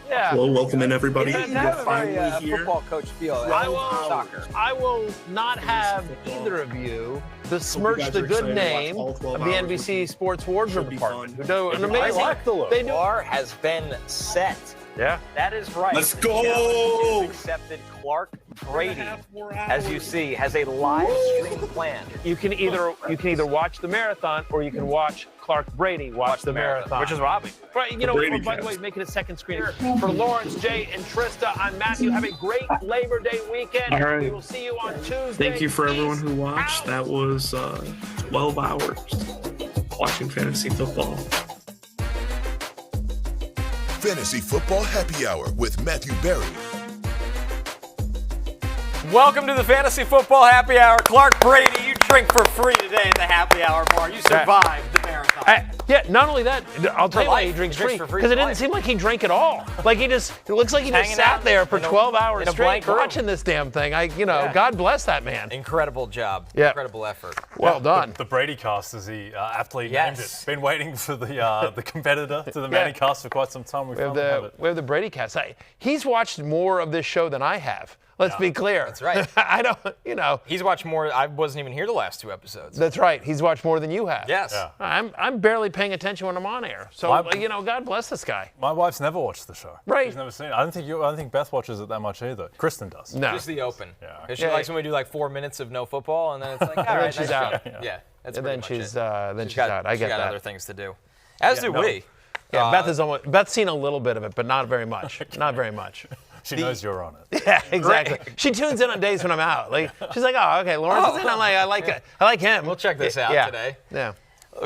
Yeah. Well, welcome in, everybody. It doesn't We're have a finally very here. football coach feel. Soccer. I will not have either of you besmirch guys the are good excited to watch name all of 12 the hours NBC with Sports Wardrobe Should be Department, fun. who do an I amazing. like the look. They do. Bar has been set. Yeah. That is right. Let's The go! challenge is accepted. Clark Brady, as you see, has a live stream plan. You can either watch the marathon or you can watch Clark Brady watch the marathon, which is Robbie. Right, you know, Brady by the way, cast. making a second screen for Lawrence, Jay, and Trista. I'm Matthew. Have a great Labor Day weekend. All right. We will see you on Tuesday. Thank you for everyone who Peace watched. out. That was 12 hours watching fantasy football. Fantasy Football Happy Hour with Matthew Berry. Welcome to the Fantasy Football Happy Hour. Clark Brady, you drink for free today at the Happy Hour bar. You survived the marathon. Yeah, not only that, I'll tell you why life. he drinks He drinks free. for free Because it for didn't life. seem like he drank at all. Like it looks like he just Hanging sat out there for in a- 12 hours in a straight blank room. watching this damn thing. God bless that man. Incredible job. Yeah. Incredible effort. Well done. The Brady cast, as he aptly Yes. named it. Been waiting for the competitor to the Manny cast for quite some time. We finally have it. We have the Brady cast. He's watched more of this show than I have. Let's be clear. That's right. I don't, He's watched more. I wasn't even here the last two episodes. That's right. He's watched more than you have. Yes. Yeah. I'm barely paying attention when I'm on air. So, God bless this guy. My wife's never watched the show. Right. She's never seen it. I don't think Beth watches it that much either. Kristen does. No. Just the open. Yeah. Because she Yeah. likes when we do like 4 minutes of no football, and then it's like, all right, she's nice out. job. Yeah. That's And pretty then much she's it. out. I get She's got that. other things to do. As do we. Yeah, Beth's seen a little bit of it, but not very much. Not very much. She knows you're on it. Yeah, exactly. She tunes in on days when I'm out. Like she's like, oh, okay, Lawrence is in. I'm like, I like him. We'll check this out Yeah. today. Yeah.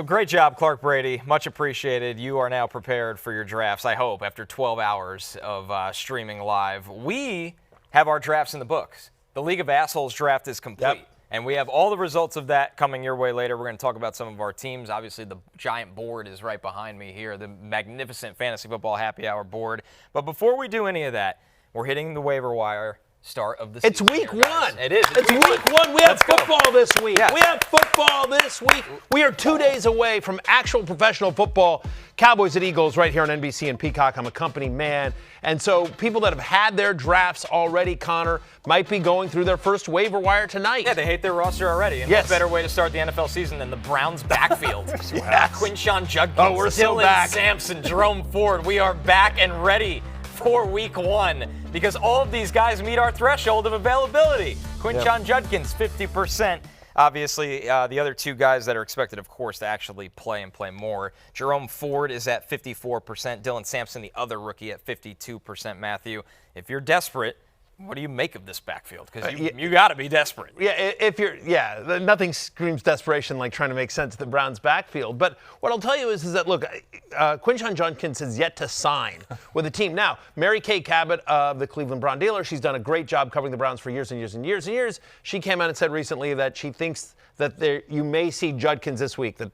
Great job, Clark Brady. Much appreciated. You are now prepared for your drafts, I hope, after 12 hours of streaming live. We have our drafts in the books. The League of Assholes draft is complete. Yep. And we have all the results of that coming your way later. We're going to talk about some of our teams. Obviously, the giant board is right behind me here, the magnificent Fantasy Football Happy Hour board. But before we do any of that, we're hitting the waiver wire start of the season. It's week here, guys. one. It is. It's week one. We have Let's go. football this week. Yes. We have football this week. We are 2 days away from actual professional football. Cowboys at Eagles right here on NBC and Peacock. I'm a company man. And so people that have had their drafts already, Connor, might be going through their first waiver wire tonight. Yeah, they hate their roster already. And Yes. what better way to start the NFL season than the Browns' backfield? Yes. Quinshawn Judkins, Oh, we're so Dylan back. Sampson, Jerome Ford. We are back and ready for week one because all of these guys meet our threshold of availability. Quinshawn Judkins, 50%. Obviously, the other two guys that are expected, of course, to actually play and play more. Jerome Ford is at 54%. Dylan Sampson, the other rookie, at 52%, Matthew. If you're desperate, what do you make of this backfield? Because you got to be desperate. Yeah, nothing screams desperation like trying to make sense of the Browns' backfield. But what I'll tell you is that, look, Quinshawn Judkins has yet to sign with the team. Now, Mary Kay Cabot of the Cleveland Brown Dealer, she's done a great job covering the Browns for years and years and years and years. She came out and said recently that she thinks that you may see Judkins this week, that,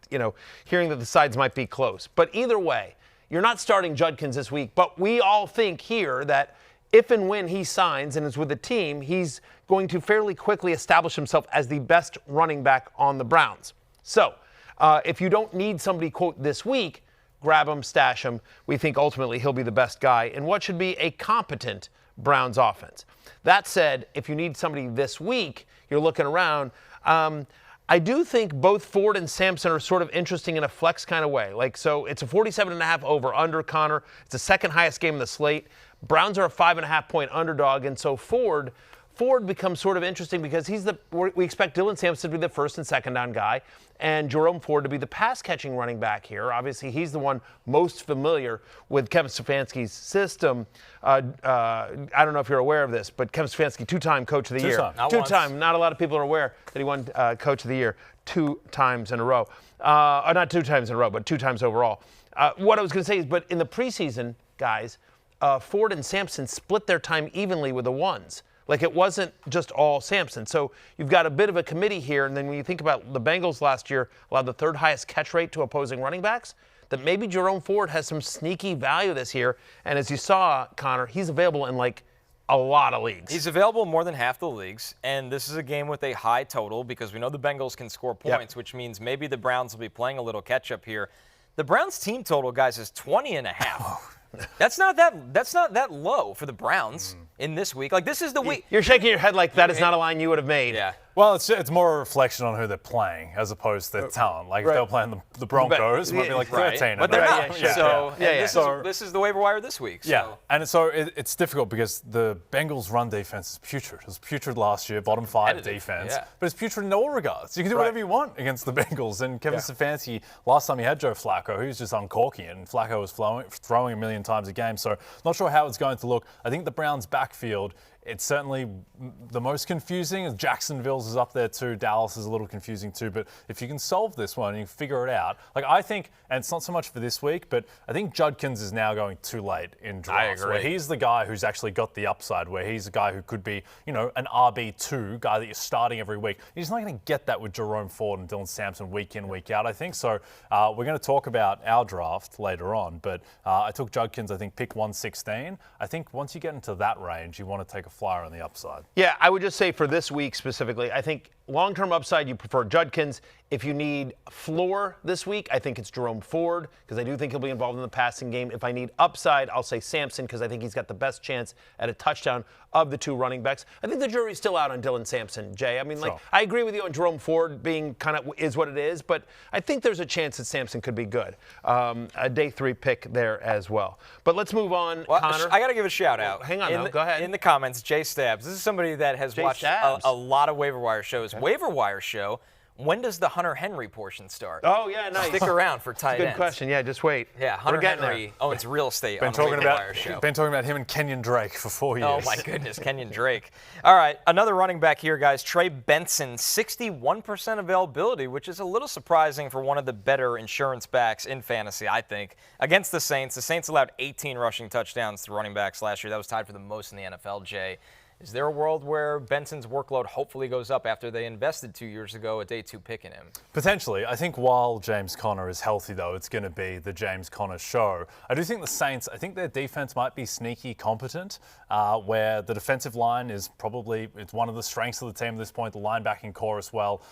hearing that the sides might be close. But either way, you're not starting Judkins this week. But we all think here that if and when he signs and is with the team, he's going to fairly quickly establish himself as the best running back on the Browns. So if you don't need somebody, quote, this week, grab him, stash him. We think ultimately he'll be the best guy in what should be a competent Browns offense. That said, if you need somebody this week, you're looking around. I do think both Ford and Sampson are sort of interesting in a flex kind of way. So it's a 47.5 over-under, Connor. It's the second highest game in the slate. Browns are a 5.5-point underdog, and so Ford becomes sort of interesting because we expect Dylan Sampson to be the first and second down guy, and Jerome Ford to be the pass-catching running back here. Obviously, he's the one most familiar with Kevin Stefanski's system. I don't know if you're aware of this, but Kevin Stefanski, two-time Coach of the Year. Two-time. Not a lot of people are aware that he won Coach of the Year 2 times in a row. Not 2 times in a row, but 2 times overall. What I was going to say is, but in the preseason, guys, Ford and Sampson split their time evenly with the ones. It wasn't just all Sampson. So you've got a bit of a committee here. And then when you think about the Bengals last year allowed the 3rd highest catch rate to opposing running backs, that maybe Jerome Ford has some sneaky value this year. And as you saw, Connor, he's available in a lot of leagues. He's available in more than half the leagues, and this is a game with a high total because we know the Bengals can score points, which means maybe the Browns will be playing a little catch-up here. The Browns' team total, guys, is 20.5. That's not that low for the Browns in this week. Like, this is the week. You're shaking your head like that is not a line you would have made. Yeah. Well, it's more a reflection on who they're playing as opposed to their talent. Like, if they were playing the Broncos, it might be like 13. But they're not. Yeah. This is the waiver wire this week. So. Yeah, and so it's difficult because the Bengals' run defense is putrid. It was putrid last year, bottom 5 defense. Yeah. But it's putrid in all regards. You can do whatever you want against the Bengals. And Kevin Stefanski, last time he had Joe Flacco, he was just uncorking it, and Flacco was throwing a million times a game. So not sure how it's going to look. I think the Browns' backfield, it's certainly the most confusing. Jacksonville's is up there too. Dallas is a little confusing too. But if you can solve this one and you figure it out, like I think, and it's not so much for this week, but I think Judkins is now going too late in drafts. I agree. Where he's the guy who's actually got the upside, where he's a guy who could be, an RB2 guy that you're starting every week. He's not going to get that with Jerome Ford and Dylan Sampson week in, week out, I think. So we're going to talk about our draft later on. But I took Judkins, I think, pick 116. I think once you get into that range, you want to take a flyer on the upside. Yeah, I would just say for this week specifically, I think long-term upside, you prefer Judkins. If you need floor this week, I think it's Jerome Ford, because I do think he'll be involved in the passing game. If I need upside, I'll say Sampson, because I think he's got the best chance at a touchdown of the two running backs. I think the jury's still out on Dylan Sampson, Jay. I mean, I agree with you on Jerome Ford being kind of is what it is, but I think there's a chance that Sampson could be good. A day 3 pick there as well. But let's move on, Connor. I got to give a shout out. Hang on, go ahead. In the comments, Jay Stabs. This is somebody that has watched a lot of waiver wire shows. Waiver wire show. When does the Hunter Henry portion start? Oh, yeah, nice. Stick around for tight ends. Good question. Yeah, just wait. Yeah, Hunter Henry owns real estate on the waiver wire show. Been talking about him and Kenyon Drake for 4 years. Oh, my goodness, Kenyon Drake. All right, another running back here, guys. Trey Benson, 61% availability, which is a little surprising for one of the better insurance backs in fantasy, I think. Against the Saints allowed 18 rushing touchdowns to running backs last year. That was tied for the most in the NFL, Jay. Is there a world where Benson's workload hopefully goes up after they invested 2 years ago a day 2 pick in him? Potentially. I think while James Conner is healthy, though, it's going to be the James Conner show. I do think the Saints, I think their defense might be sneaky competent, where the defensive line is probably, it's one of the strengths of the team at this point, the linebacking core as well.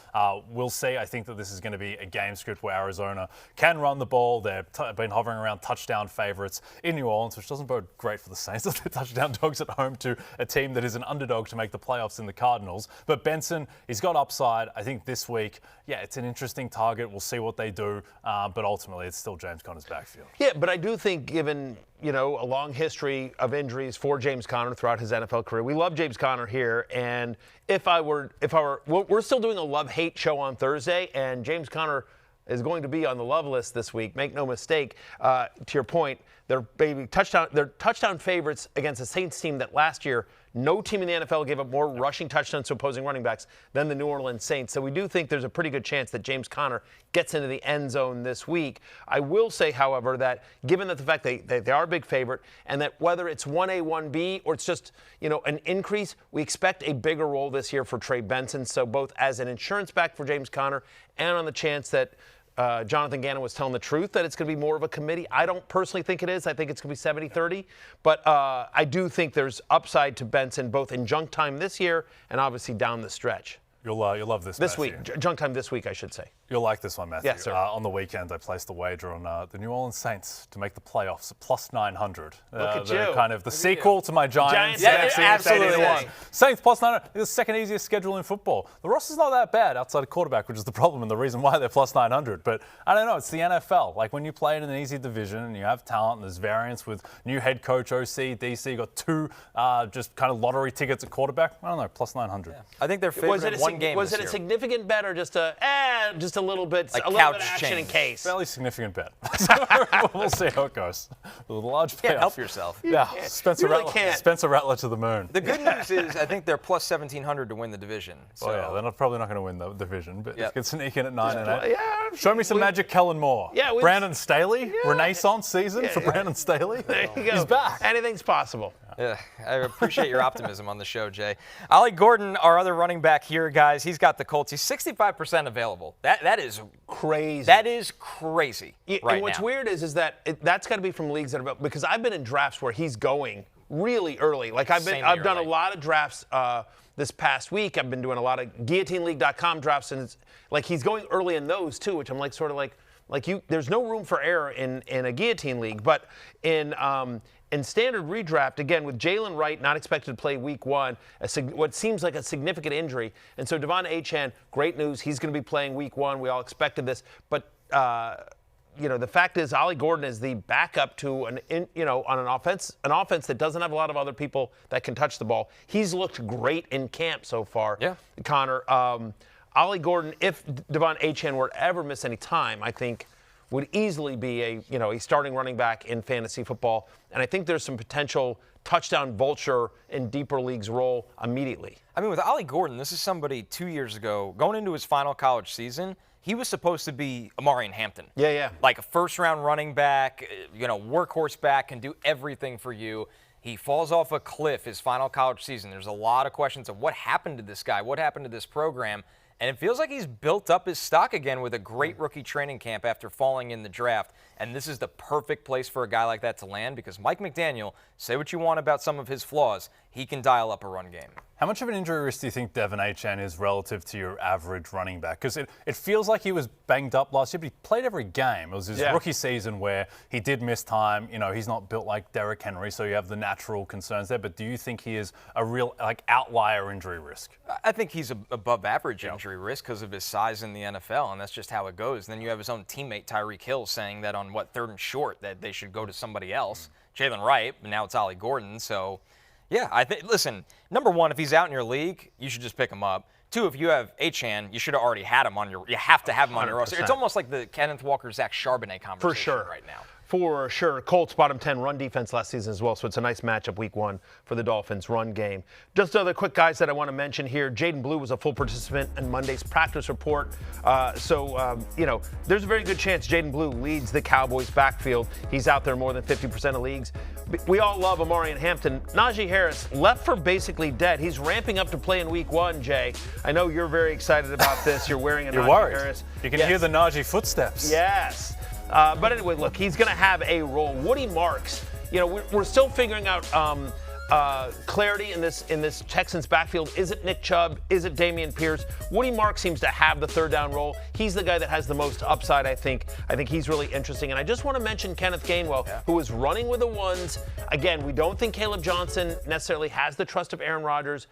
We'll see. I think that this is going to be a game script where Arizona can run the ball. They've been hovering around touchdown favorites in New Orleans, which doesn't bode great for the Saints as they're touchdown dogs at home to a team that is an underdog to make the playoffs in the Cardinals. But Benson, he's got upside. I think this week, it's an interesting target. We'll see what they do. But ultimately, it's still James Conner's backfield. Yeah, but I do think given, a long history of injuries for James Conner throughout his NFL career, we love James Conner here. And we're still doing a love-hate show on Thursday, and James Conner is going to be on the love list this week. Make no mistake. To your point, they're touchdown favorites against a Saints team that last year no team in the NFL gave up more rushing touchdowns to opposing running backs than the New Orleans Saints. So we do think there's a pretty good chance that James Conner gets into the end zone this week. I will say, however, that given that the fact they are a big favorite and that whether it's 1A, 1B, or it's just, an increase, we expect a bigger role this year for Trey Benson. So both as an insurance back for James Conner and on the chance that Jonathan Gannon was telling the truth that it's going to be more of a committee. I don't personally think it is. I think it's going to be 70-30. But I do think there's upside to Benson both in junk time this year and obviously down the stretch. You'll love this, This Matthew. week. Junk time this week, I should say. You'll like this one, Matthew. Yes, sir. On the weekend, I placed a wager on the New Orleans Saints to make the playoffs at plus 900. Look at they're you. kind of the sequel to my Giants. Absolutely. Saints plus 900. It's the second easiest schedule in football. The roster's not that bad outside of quarterback, which is the problem and the reason why they're plus 900. But I don't know. It's the NFL. Like when you play in an easy division and you have talent and there's variance with new head coach, OC, DC, got 2 just kind of lottery tickets at quarterback. I don't know. Plus 900. Yeah. I think they're favored in one game Was this it a year. significant bet or just a little bit, Like a little couch bit of action change. in case? Fairly significant bet. We'll see how it goes. With a large payoff. Can't help yourself. Yeah, Spencer Rattler to the moon. The good news is I think they're plus 1,700 to win the division. So. They're probably not going to win the division, but if you can sneak in at 9 and 8. Yeah, Show me some magic, Kellen Moore. Yeah, Brandon Staley, Renaissance season for Brandon Staley. There you go. He's back. Anything's possible. Yeah, I appreciate your optimism on the show, Jay. Ollie Gordon, our other running back here, guys, he's got the Colts. He's 65% available. That is crazy. That is crazy. And what's weird is that that's got to be from leagues that are because I've been in drafts where he's going really early. Like I've done a lot of drafts this past week. I've been doing a lot of GuillotineLeague.com drafts, and it's like he's going early in those too, which I'm like sort of like. There's no room for error in a guillotine league, but in standard redraft, again, with Jalen Wright not expected to play week 1, what seems like a significant injury. And so Devon Achane, great news. He's going to be playing week 1. We all expected this. But, the fact is Ollie Gordon is the backup to on an offense that doesn't have a lot of other people that can touch the ball. He's looked great in camp so far, Connor. Ollie Gordon, if Devon Achane were to ever miss any time, I think would easily be a starting running back in fantasy football. And I think there's some potential touchdown vulture in deeper leagues role immediately. I mean, with Ollie Gordon, this is somebody 2 years ago, going into his final college season, he was supposed to be Amari and Hampton. Yeah. Like a first-round running back, workhorse back, can do everything for you. He falls off a cliff his final college season. There's a lot of questions of what happened to this guy, what happened to this program. And it feels like he's built up his stock again with a great rookie training camp after falling in the draft. And this is the perfect place for a guy like that to land because Mike McDaniel, say what you want about some of his flaws, he can dial up a run game. How much of an injury risk do you think Devon Achane is relative to your average running back? Because it feels like he was banged up last year, but he played every game. It was his rookie season where he did miss time. He's not built like Derrick Henry, so you have the natural concerns there. But do you think he is a real outlier injury risk? I think he's above average injury risk because of his size in the NFL, and that's just how it goes. And then you have his own teammate Tyreek Hill saying that on 3rd and short that they should go to somebody else. Jalen Wright, but now it's Ollie Gordon. So, yeah, I think. Listen, number one, if he's out in your league, you should just pick him up. 2, if you have Achane, you should have already had him on your. You have to have him on your roster. It's almost like the Kenneth Walker, Zach Charbonnet conversation right now. For sure. Colts bottom 10 run defense last season as well, so it's a nice matchup week 1 for the Dolphins run game. Just other quick guys that I want to mention here. Jaydon Blue was a full participant in Monday's practice report. There's a very good chance Jaydon Blue leads the Cowboys backfield. He's out there more than 50% of leagues. We all love Amari and Hampton. Najee Harris left for basically dead. He's ramping up to play in week 1, Jay. I know you're very excited about this. You're wearing a Najee Harris. You can hear the Najee footsteps. Yes. But anyway, look, he's going to have a role. Woody Marks, we're still figuring out clarity in this Texans backfield. Is it Nick Chubb? Is it Dameon Pierce? Woody Marks seems to have the third down role. He's the guy that has the most upside, I think. I think he's really interesting. And I just want to mention Kenneth Gainwell, who is running with the ones. Again, we don't think Caleb Johnson necessarily has the trust of Aaron Rodgers.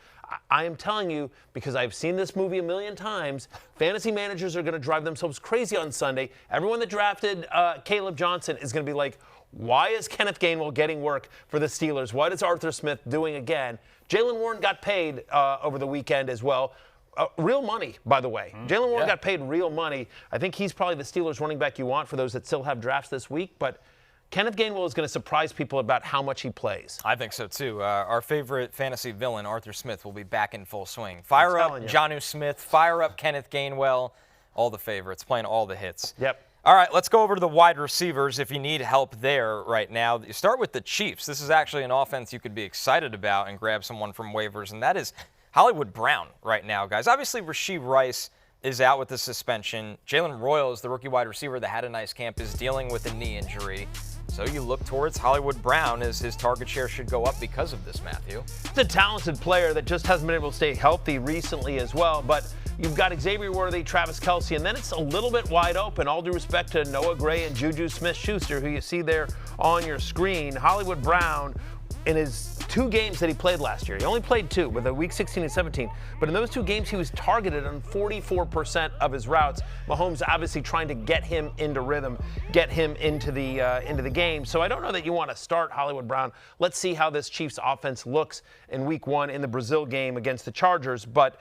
I am telling you, because I've seen this movie a million times, fantasy managers are going to drive themselves crazy on Sunday. Everyone that drafted Caleb Johnson is going to be like, why is Kenneth Gainwell getting work for the Steelers? What is Arthur Smith doing again? Jalen Warren got paid over the weekend as well. Real money, by the way. Jalen Warren got paid real money. I think he's probably the Steelers running back you want for those that still have drafts this week. But Kenneth Gainwell is going to surprise people about how much he plays. I think so, too. Our favorite fantasy villain, Arthur Smith, will be back in full swing. Fire up Jonnu Smith. Fire up Kenneth Gainwell. All the favorites, playing all the hits. Yep. All right, let's go over to the wide receivers if you need help there right now. You start with the Chiefs. This is actually an offense you could be excited about and grab someone from waivers, and that is Hollywood Brown right now, guys. Obviously, Rashee Rice is out with the suspension. Jalen Royal is the rookie wide receiver that had a nice camp, is dealing with a knee injury. So you look towards Hollywood Brown as his target share should go up because of this, Matthew. It's a talented player that just hasn't been able to stay healthy recently as well, but you've got Xavier Worthy, Travis Kelce, and then it's a little bit wide open. All due respect to Noah Gray and Juju Smith-Schuster, who you see there on your screen. Hollywood Brown, in his 2 games that he played last year, he only played 2, with a week 16 and 17, but in those 2 games he was targeted on 44% of his routes. Mahomes obviously trying to get him into rhythm, get him into the game. So I don't know that you want to start Hollywood Brown. Let's see how this Chiefs offense looks in week 1 in the Brazil game against the Chargers, but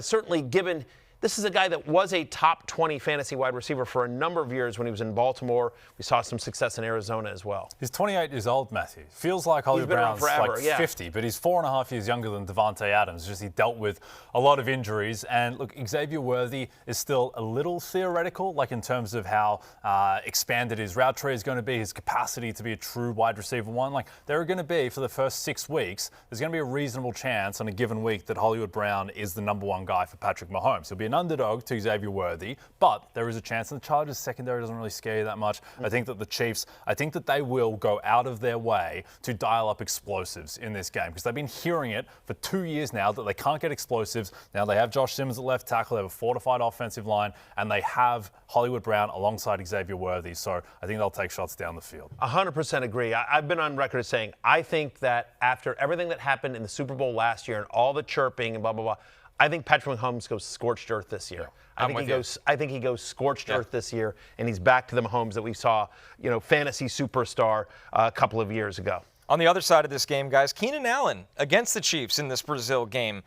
certainly given this is a guy that was a top 20 fantasy wide receiver for a number of years when he was in Baltimore. We saw some success in Arizona as well. He's 28 years old, Matthew. Feels like Hollywood Brown's forever, like 50, but he's 4.5 years younger than Devontae Adams. Just he dealt with a lot of injuries. And look, Xavier Worthy is still a little theoretical, like in terms of how expanded his route tree is going to be, his capacity to be a true wide receiver one. Like there are going to be, for the first 6 weeks, there's going to be a reasonable chance on a given week that Hollywood Brown is the number 1 guy for Patrick Mahomes. He'll be an underdog to Xavier Worthy, but there is a chance. And the Chargers secondary doesn't really scare you that much. I think that the Chiefs, I think that they will go out of their way to dial up explosives in this game because they've been hearing it for 2 years now that they can't get explosives. Now they have Josh Simmons at left tackle, they have a fortified offensive line, and they have Hollywood Brown alongside Xavier Worthy. So I think they'll take shots down the field. 100% agree. I've been on record as saying I think that after everything that happened in the Super Bowl last year and all the chirping and blah, blah, blah, I think Patrick Mahomes goes scorched earth this year. I think he goes scorched earth this year, and he's back to the Mahomes that we saw, fantasy superstar a couple of years ago. On the other side of this game, guys, Keenan Allen against the Chiefs in this Brazil game.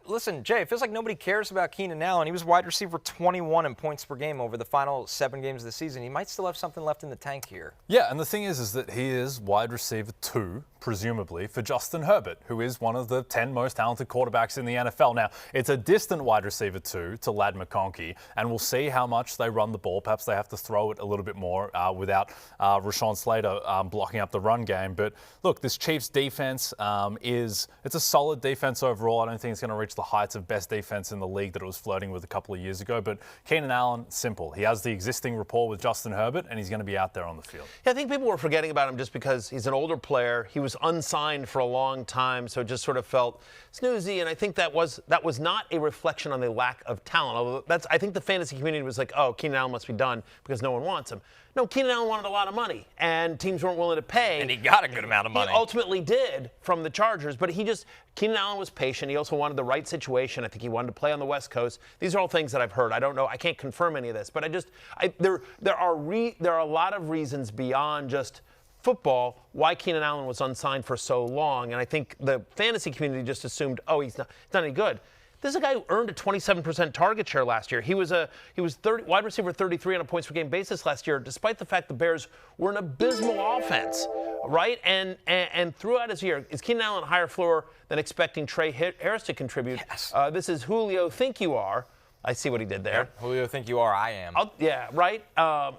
Listen, Jay, it feels like nobody cares about Keenan Allen. He was wide receiver 21 in points per game over the final 7 games of the season. He might still have something left in the tank here. Yeah, and the thing is that he is wide receiver 2, presumably, for Justin Herbert, who is one of the 10 most talented quarterbacks in the NFL. Now, it's a distant wide receiver 2 to Ladd McConkey, and we'll see how much they run the ball. Perhaps they have to throw it a little bit more without Rashawn Slater blocking up the run game. But look, this Chiefs defense it's a solid defense overall. I don't think it's going to reach the heights of best defense in the league that it was flirting with a couple of years ago. But Keenan Allen, simple. He has the existing rapport with Justin Herbert, and he's going to be out there on the field. Yeah, I think people were forgetting about him just because he's an older player. He was unsigned for a long time, so it just sort of felt snoozy. And I think that was not a reflection on the lack of talent. Although I think the fantasy community was like, oh, Keenan Allen must be done because no one wants him. No, Keenan Allen wanted a lot of money, and teams weren't willing to pay. And he got a good amount of money. He ultimately did from the Chargers, but Keenan Allen was patient. He also wanted the right situation. I think he wanted to play on the West Coast. These are all things that I've heard. I don't know. I can't confirm any of this, but there are a lot of reasons beyond just football why Keenan Allen was unsigned for so long, and I think the fantasy community just assumed, oh, he's not any good. This is a guy who earned a 27% target share last year. He was wide receiver 33 on a points per game basis last year, despite the fact the Bears were an abysmal offense, right? And throughout his year, is Keenan Allen a higher floor than expecting Trey Harris to contribute? Yes. This is Julio Think You Are. I see what he did there. Yeah, Julio Think You Are, I am. Yeah, right. I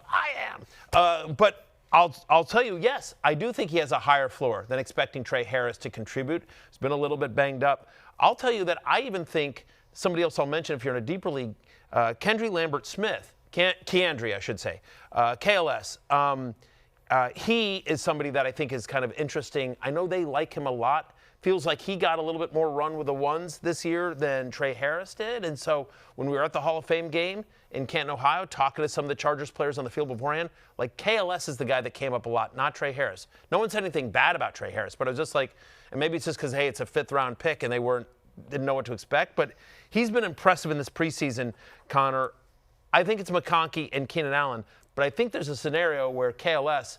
am. But I'll tell you, yes, I do think he has a higher floor than expecting Trey Harris to contribute. He's been a little bit banged up. I'll tell you that I even think somebody else I'll mention if you're in a deeper league, Kendry Lambert-Smith, Keandre, I should say, KLS. He is somebody that I think is kind of interesting. I know they like him a lot. Feels like he got a little bit more run with the ones this year than Trey Harris did. And so when we were at the Hall of Fame game in Canton, Ohio, talking to some of the Chargers players on the field beforehand, like KLS is the guy that came up a lot, not Trey Harris. No one said anything bad about Trey Harris, but I was just like, and maybe it's just because, hey, it's a 5th-round pick and they didn't know what to expect. But he's been impressive in this preseason, Connor. I think it's McConkey and Keenan Allen, but I think there's a scenario where KLS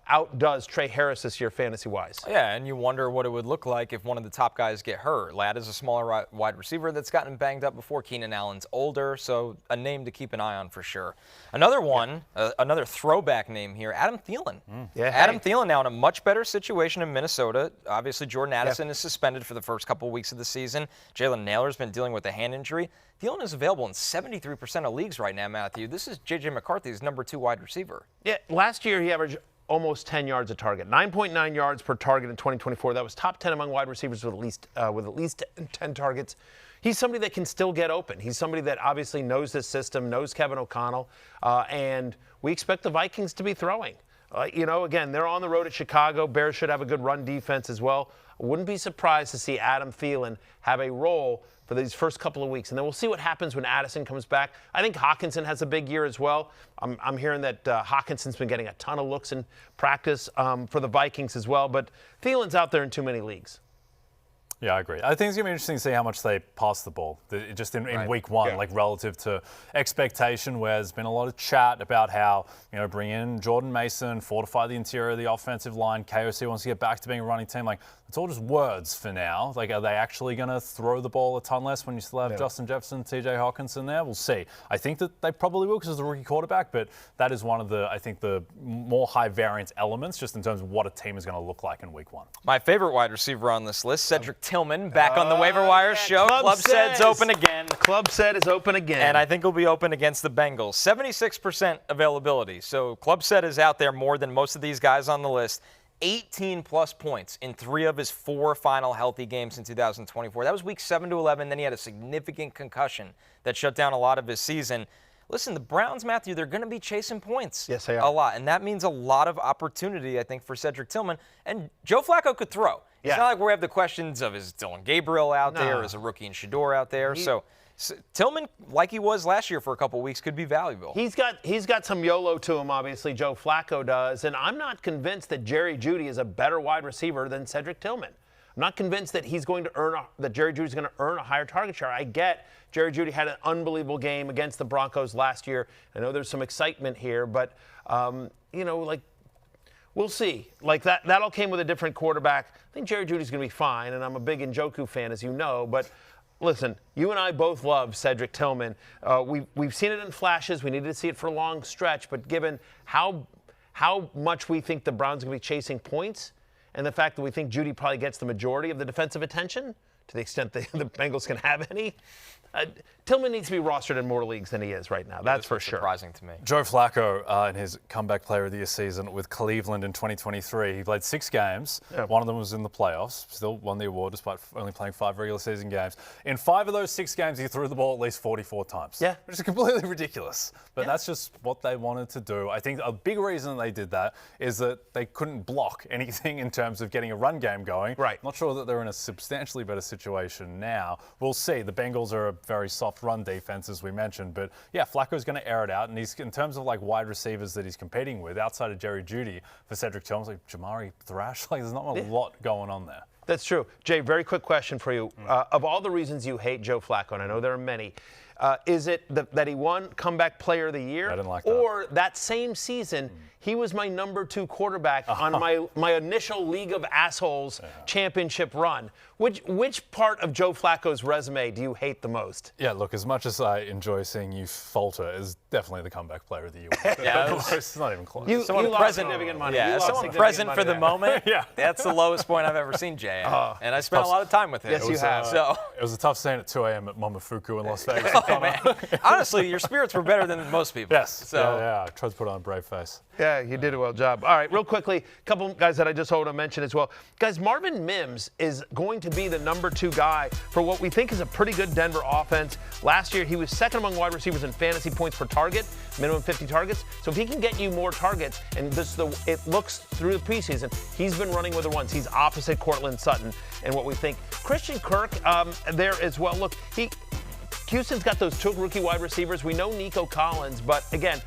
outdoes Trey Harris this year fantasy-wise. Yeah, and you wonder what it would look like if one of the top guys get hurt. Ladd is a smaller wide receiver that's gotten banged up before. Keenan Allen's older, so a name to keep an eye on for sure. Another one, another throwback name here, Adam Thielen. Adam Thielen now in a much better situation in Minnesota. Obviously, Jordan Addison is suspended for the first couple weeks of the season. Jalen Nailor's been dealing with a hand injury. Thielen is available in 73% of leagues right now, Matthew. This is J.J. McCarthy's number 2 wide receiver. Yeah, last year he averaged almost 10 yards a target, 9.9 yards per target in 2024. That was top 10 among wide receivers with at least 10 targets. He's somebody that can still get open. He's somebody that obviously knows this system, knows Kevin O'Connell, and we expect the Vikings to be throwing. Again, they're on the road at Chicago. Bears should have a good run defense as well. I wouldn't be surprised to see Adam Thielen have a role for these first couple of weeks. And then we'll see what happens when Addison comes back. I think Hawkinson has a big year as well. I'm hearing that Hawkinson's been getting a ton of looks in practice for the Vikings as well. But Thielen's out there in too many leagues. Yeah, I agree. I think it's going to be interesting to see how much they pass the ball, just in week one, like relative to expectation, where there's been a lot of chat about how, bring in Jordan Mason, fortify the interior of the offensive line. KOC wants to get back to being a running team. Like, it's all just words for now. Like, are they actually going to throw the ball a ton less when you still have Justin Jefferson, TJ Hawkinson there? We'll see. I think that they probably will because it's a rookie quarterback, but that is one of the more high variance elements just in terms of what a team is going to look like in week one. My favorite wide receiver on this list, Cedric Tillman, back on the Waiver Wire show. Club Sed's open again. Club Sed is open again. And I think he'll be open against the Bengals. 76% availability. So Club Sed is out there more than most of these guys on the list. 18-plus points in 3 of his 4 final healthy games in 2024. That was week 7 to 11. Then he had a significant concussion that shut down a lot of his season. Listen, the Browns, Matthew, they're going to be chasing points. Yes, they are. A lot. And that means a lot of opportunity, I think, for Cedric Tillman. And Joe Flacco could throw. Yeah. It's not like we have the questions of, is Dylan Gabriel out there? Is a rookie in Shador out there? So Tillman, like he was last year for a couple weeks, could be valuable. He's got some YOLO to him, obviously, Joe Flacco does. And I'm not convinced that Jerry Jeudy is a better wide receiver than Cedric Tillman. I'm not convinced that that Jerry Jeudy's going to earn a higher target share. I get Jerry Jeudy had an unbelievable game against the Broncos last year. I know there's some excitement here, but we'll see. Like that all came with a different quarterback. I think Jerry Jeudy's going to be fine, and I'm a big Njoku fan, as you know. But listen, you and I both love Cedric Tillman. We've seen it in flashes. We needed to see it for a long stretch. But given how much we think the Browns are going to be chasing points, and the fact that we think Jeudy probably gets the majority of the defensive attention, to the extent the Bengals can have any, Tillman needs to be rostered in more leagues than he is right now. That's for sure. Surprising to me. Joe Flacco, in his comeback player of the year season with Cleveland in 2023, he played 6 games. Yeah. One of them was in the playoffs. Still won the award despite only playing 5 regular season games. In 5 of those 6 games, he threw the ball at least 44 times. Yeah. Which is completely ridiculous. But that's just what they wanted to do. I think a big reason they did that is that they couldn't block anything in terms of getting a run game going. Right. Not sure that they're in a substantially better situation now. We'll see. The Bengals are a very soft run defense, as we mentioned. But yeah, Flacco's going to air it out. And he's, in terms of like wide receivers that he's competing with, outside of Jerry Jeudy, for Cedric Tillman, like Jamari Thrash, like there's not a lot going on there. That's true. Jay, very quick question for you. Of all the reasons you hate Joe Flacco, and I know there are many, is it that he won Comeback Player of the Year? I didn't like that. Or that same season, he was my number 2 quarterback on my initial League of Assholes championship run. Which part of Joe Flacco's resume do you hate the most? Yeah, look, as much as I enjoy seeing you falter, is definitely the Comeback Player of the Year. It's not even close. You someone lost present, significant money. Yeah, someone present for the moment. Yeah. That's the lowest point I've ever seen Jay at. And I spent a lot of time with him. Yes, you have. It was a tough scene at 2 a.m. at Momofuku in Las Vegas. Oh, man. Honestly, your spirits were better than most people. Yes. So. Yeah, I tried to put on a brave face. Yeah, you did a well job. All right, real quickly, a couple guys that I just want to mention as well. Guys, Marvin Mims is going to be the number 2 guy for what we think is a pretty good Denver offense. Last year, he was second among wide receivers in fantasy points per target, minimum 50 targets. So if he can get you more targets, and it looks through the preseason, he's been running with the ones. He's opposite Cortland Sutton and what we think. Christian Kirk there as well. Look, Houston's got those 2 rookie wide receivers. We know Nico Collins, but again,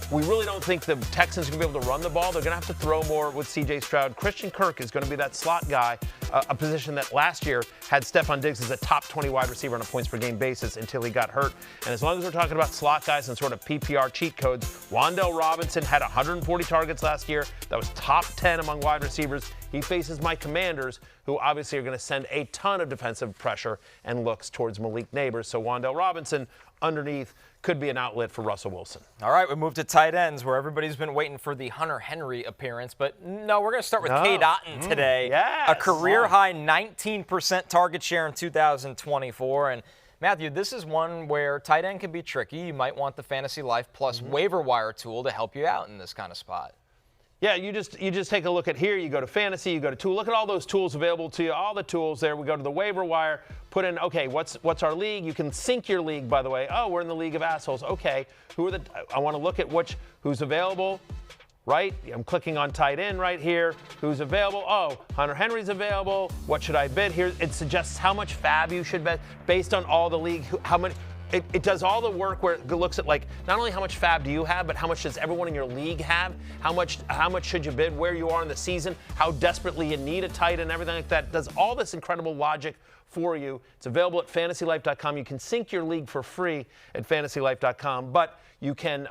we really don't think the Texans are going to be able to run the ball. They're going to have to throw more with C.J. Stroud. Christian Kirk is going to be that slot guy, a position that last year had Stephon Diggs as a top 20 wide receiver on a points-per-game basis until he got hurt. And as long as we're talking about slot guys and sort of PPR cheat codes, Wan'Dale Robinson had 140 targets last year. That was top 10 among wide receivers. He faces my Commanders, who obviously are going to send a ton of defensive pressure and looks towards Malik Neighbors. So Wan'Dale Robinson underneath could be an outlet for Russell Wilson. All right, we move to tight ends, where everybody's been waiting for the Hunter Henry appearance. But no, we're going to start with Cade Otton today. Yes. A career-high 19% target share in 2024. And Matthew, this is one where tight end can be tricky. You might want the Fantasy Life Plus waiver wire tool to help you out in this kind of spot. Yeah, you just take a look at here. You go to fantasy, you go to tool. Look at all those tools available to you. All the tools there. We go to the waiver wire. Put in, okay, what's our league? You can sync your league, by the way. Oh, we're in the League of Assholes. Okay, I want to look at who's available. Right? I'm clicking on tight end right here. Who's available? Oh, Hunter Henry's available. What should I bid here? It suggests how much fab you should bet based on all the league. How many? It does all the work where it looks at like not only how much fab do you have, but how much does everyone in your league have? How much should you bid? Where you are in the season? How desperately you need a tight end? Everything like that. It does all this incredible logic for you. It's available at fantasylife.com. You can sync your league for free at fantasylife.com, but you can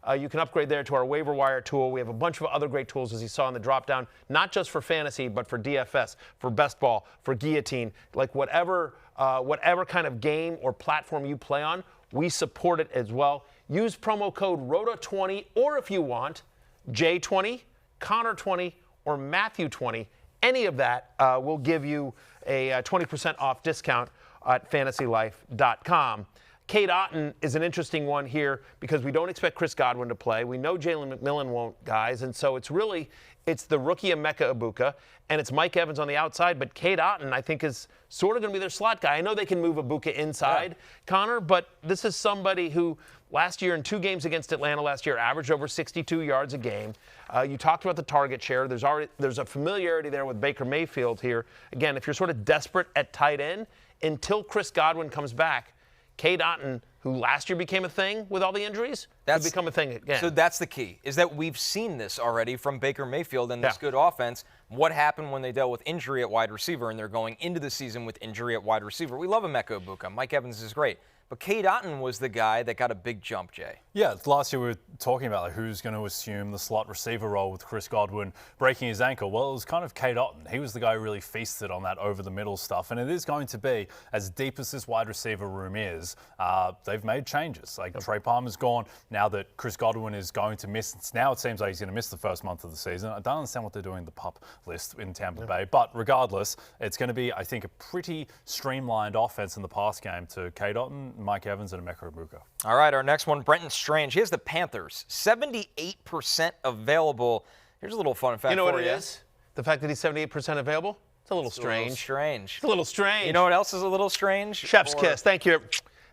upgrade there to our waiver wire tool. We have a bunch of other great tools, as you saw in the drop down, not just for fantasy, but for DFS, for best ball, for guillotine, like whatever kind of game or platform you play on, we support it as well. Use promo code ROTA20, or if you want, J20, Connor20, or Matthew20. Any of that will give you a 20% off discount at fantasylife.com. Cade Otton is an interesting one here because we don't expect Chris Godwin to play. We know Jalen McMillan won't, guys, and so it's really It's the rookie Emeka Egbuka, and it's Mike Evans on the outside. But Cade Otton, I think, is sort of going to be their slot guy. I know they can move Egbuka inside, Connor, but this is somebody who last year in 2 games against Atlanta last year averaged over 62 yards a game. You talked about the target share. There's a familiarity there with Baker Mayfield here. Again, if you're sort of desperate at tight end, until Chris Godwin comes back, Cade Otton, who last year became a thing with all the injuries, could become a thing again. So that's the key, is that we've seen this already from Baker Mayfield and this good offense. What happened when they dealt with injury at wide receiver, and they're going into the season with injury at wide receiver? We love Emeka Egbuka. Mike Evans is great. But Cade Otton was the guy that got a big jump, Jay. Yeah, last year we were talking about who's going to assume the slot receiver role with Chris Godwin breaking his ankle. Well, it was kind of Cade Otton. He was the guy who really feasted on that over-the-middle stuff. And it is going to be, as deep as this wide receiver room is, they've made changes. Like Trey Palmer's gone. Now that Chris Godwin is going to miss, now it seems like he's going to miss the first month of the season. I don't understand what they're doing in the PUP list in Tampa Bay. But regardless, it's going to be, I think, a pretty streamlined offense in the pass game to Cade Otton, Mike Evans, and Emeka Egbuka. All right, our next one, Brenton Strange. He has the Panthers, 78% available. Here's a little fun fact for you. You know what it is? The fact that he's 78% available? It's a little strange. It's a little strange. You know what else is a little strange? Chef's kiss. Thank you.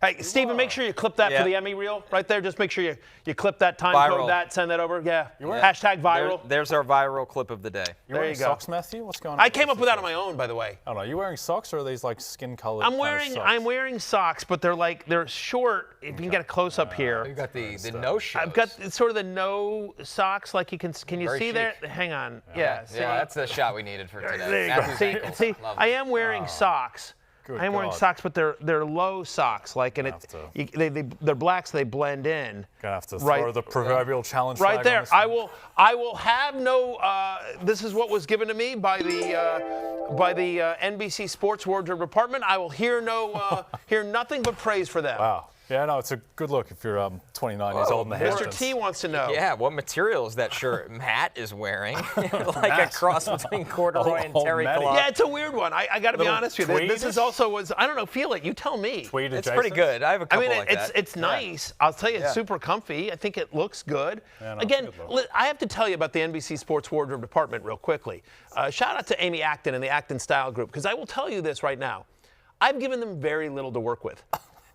Hey, Steven, make sure you clip that for the Emmy reel right there. Just make sure you clip that, time code that, send that over. Yeah. Hashtag viral. There's our viral clip of the day. You're wearing socks, Matthew? What's going on? I came up with that on my own, by the way. I don't know. You wearing socks, or are these like skin-colored? I'm wearing socks, but they're short. If you can get a close up here. You got the no shows. I've got sort of the no socks. Like can you Very see chic. there? Hang on. Yeah. That's the shot we needed for today. There you go. See, I am wearing socks. I am wearing socks, but they're low socks, they're black, so they blend in. Gonna have to throw the proverbial challenge right flag there. on this I will have no. This is what was given to me by the NBC Sports Wardrobe Department. I will hear nothing but praise for them. Wow. Yeah, no, it's a good look if you're 29 years old in the Hamptons. Mr. T wants to know. Yeah, what material is that shirt Matt is wearing? Like a cross between corduroy and terry cloth. Yeah, it's a weird one. I got to be honest with you. This is also I don't know. Feel it. You tell me. Tweed it's pretty good. I have a couple like that. It's nice. I'll tell you, it's super comfy. I think it looks good. Yeah, no, Again, I have to tell you about the NBC Sports Wardrobe Department real quickly. Shout out to Amy Acton and the Acton Style Group, because I will tell you this right now. I've given them very little to work with.